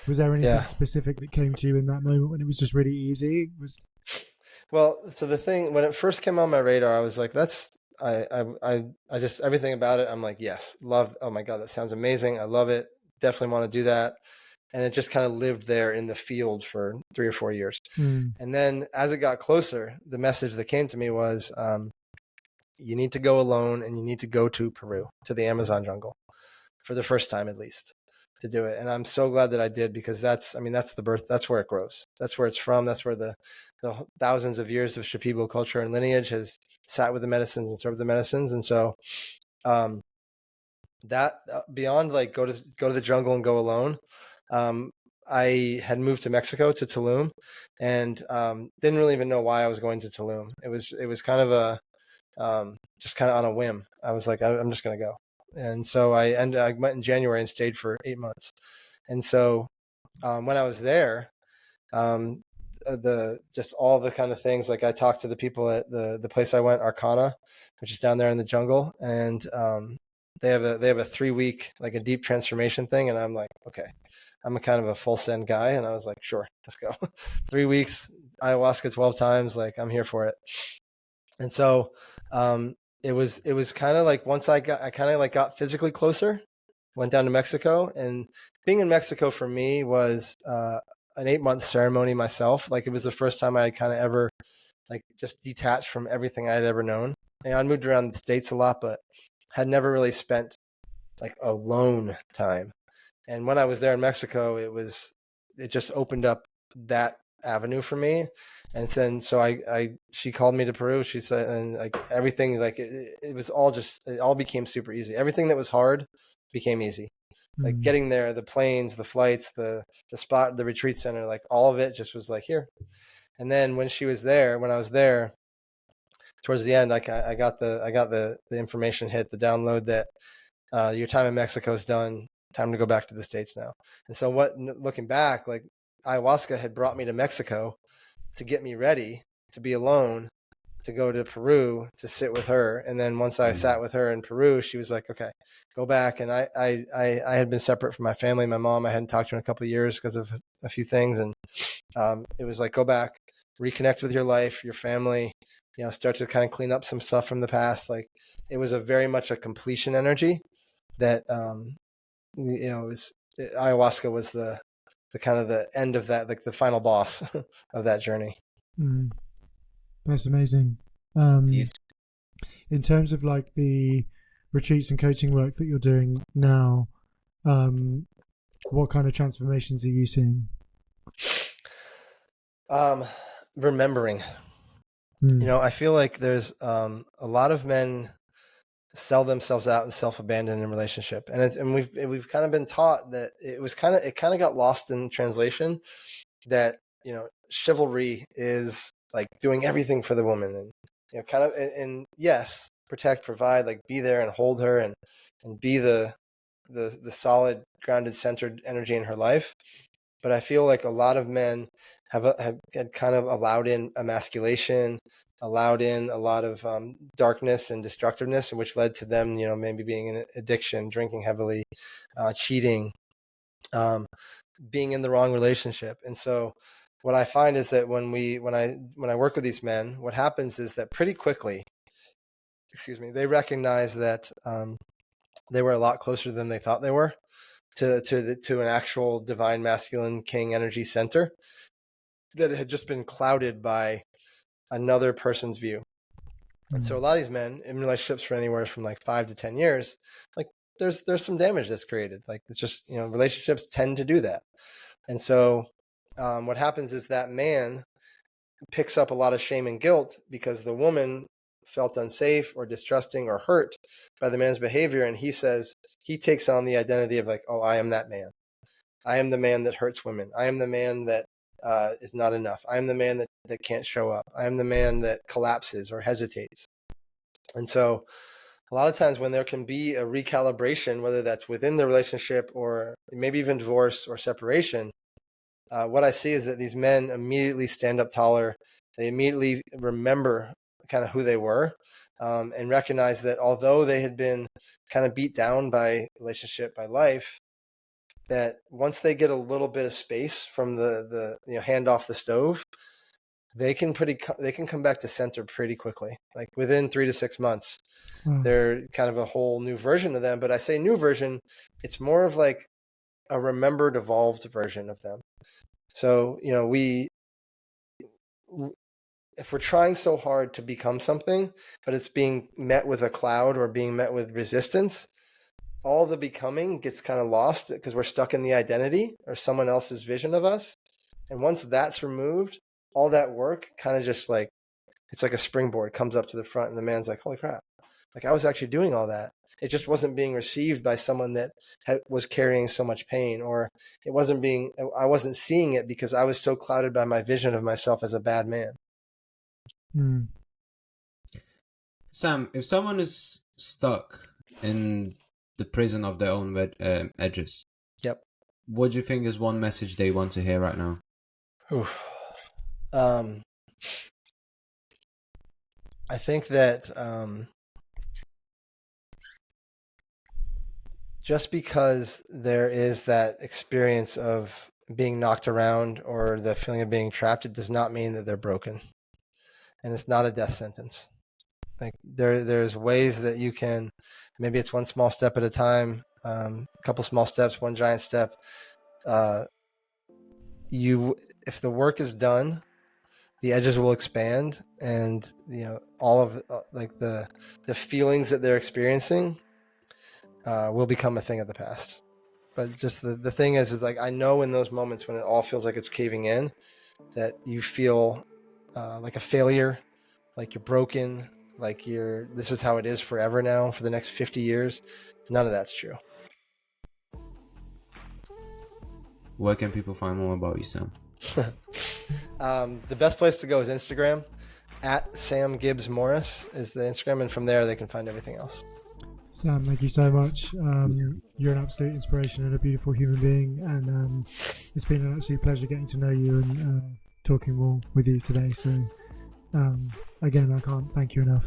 Was there anything specific that came to you in that moment when it was just really easy? Well, so the thing, when it first came on my radar, I was like, I just, everything about it, I'm like, yes, love. Oh my God, that sounds amazing. I love it. Definitely want to do that. And it just kind of lived there in the field for 3 or 4 years. And then as it got closer, the message that came to me was, you need to go alone, and you need to go to Peru, to the Amazon jungle, for the first time at least, to do it. And I'm so glad that I did, because that's the birth, that's where it grows. That's where it's from. That's where the thousands of years of Shipibo culture and lineage has sat with the medicines and served the medicines. And so, that beyond like go to the jungle and go alone, I had moved to Mexico, to Tulum, and didn't really even know why I was going to Tulum. It was kind of just kind of on a whim. I was like, I'm just going to go. And so I went in January and stayed for 8 months. And so when I was there, just all the kind of things, like I talked to the people at the place I went, Arcana, which is down there in the jungle, and they have a 3 week, like a deep transformation thing. And I'm like, okay, I'm a kind of a full send guy. And I was like, sure, let's go. 3 weeks, ayahuasca 12 times. Like, I'm here for it. And so, it was kind of like, once I kind of like got physically closer, went down to Mexico, and being in Mexico for me was, an 8-month ceremony myself. Like, it was the first time I had kind of ever like just detached from everything I had ever known. And I moved around the States a lot, but had never really spent like alone time. And when I was there in Mexico, it just opened up that avenue for me. And then so she called me to Peru. She said, and like everything, like it was all just, it all became super easy. Everything that was hard became easy. Like getting there, the planes, the flights, the spot, the retreat center, like all of it just was like here. And then when I was there, towards the end, I got the information hit, the download that your time in Mexico is done. Time to go back to the States now. And so looking back, like ayahuasca had brought me to Mexico to get me ready to be alone, to go to Peru to sit with her. And then once I sat with her in Peru, she was like, okay, go back. And I had been separate from my family. My mom, I hadn't talked to in a couple of years because of a few things. And it was like, go back, reconnect with your life, your family, start to kind of clean up some stuff from the past. Like it was very much a completion energy that, ayahuasca was the kind of the end of that, like the final boss of that journey. That's amazing. In terms of like the retreats and coaching work that you're doing now, what kind of transformations are you seeing? Remembering. I feel like there's a lot of men sell themselves out and self-abandon in relationship, and we've kind of been taught that it kind of got lost in translation, that chivalry is like doing everything for the woman, and kind of, and yes, protect, provide, like be there and hold her and be the solid, grounded, centered energy in her life. But I feel like a lot of men had kind of allowed in emasculation, allowed in a lot of darkness and destructiveness, which led to them, maybe being in addiction, drinking heavily, cheating, being in the wrong relationship. And so what I find is that when I work with these men, what happens is that pretty quickly, they recognize that they were a lot closer than they thought they were to an actual divine masculine king energy center, that it had just been clouded by another person's view. And so a lot of these men in relationships for anywhere from like 5 to 10 years, like there's some damage that's created. Like it's just, relationships tend to do that. And so what happens is that man picks up a lot of shame and guilt because the woman felt unsafe or distrusting or hurt by the man's behavior. And he takes on the identity of like, oh, I am that man. I am the man that hurts women. I am the man that is not enough. I am the man that can't show up. I am the man that collapses or hesitates. And so a lot of times when there can be a recalibration, whether that's within the relationship or maybe even divorce or separation, what I see is that these men immediately stand up taller. They immediately remember kind of who they were, and recognize that although they had been kind of beat down by relationship, by life, that once they get a little bit of space from the hand off the stove, they can come back to center pretty quickly. Like within 3 to 6 months, they're kind of a whole new version of them. But I say new version, it's more of like a remembered, evolved version of them. So, if we're trying so hard to become something, but it's being met with a cloud or being met with resistance, all the becoming gets kind of lost because we're stuck in the identity or someone else's vision of us. And once that's removed, all that work kind of just like, it's like a springboard, comes up to the front, and the man's like, holy crap, like I was actually doing all that. It just wasn't being received by someone that was carrying so much pain, or I wasn't seeing it because I was so clouded by my vision of myself as a bad man. Sam, if someone is stuck in the prison of their own edges, yep, what do you think is one message they want to hear right now? I think that just because there is that experience of being knocked around or the feeling of being trapped, it does not mean that they're broken. And it's not a death sentence. Like there's ways that you can, maybe it's one small step at a time, a couple small steps, one giant step. If the work is done, the edges will expand, and all of like the feelings that they're experiencing will become a thing of the past. But just the thing is like, I know in those moments when it all feels like it's caving in, that you feel like a failure, like you're broken, like this is how it is forever now for the next 50 years. None of that's true. Where can people find more about you, Sam? The best place to go is Instagram. At Sam Gibbs Morris is the Instagram, and from there they can find everything else. Sam, thank you so much. You're an absolute inspiration and a beautiful human being, and it's been an absolute pleasure getting to know you and talking more with you today. So again, I can't thank you enough.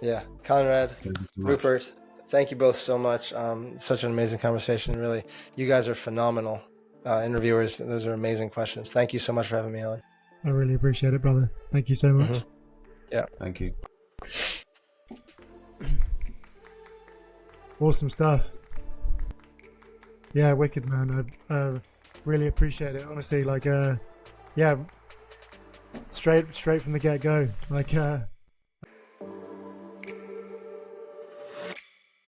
Yeah, Conrad, Thank you so much. Rupert, thank you both so much. Such an amazing conversation. Really, you guys are phenomenal interviewers. Those are amazing questions. Thank you so much for having me on. I really appreciate it, brother. Thank you so much. Mm-hmm. Yeah. Thank you. Awesome stuff. Yeah, wicked, man. I really appreciate it. Honestly, like, yeah, straight from the get-go. Like,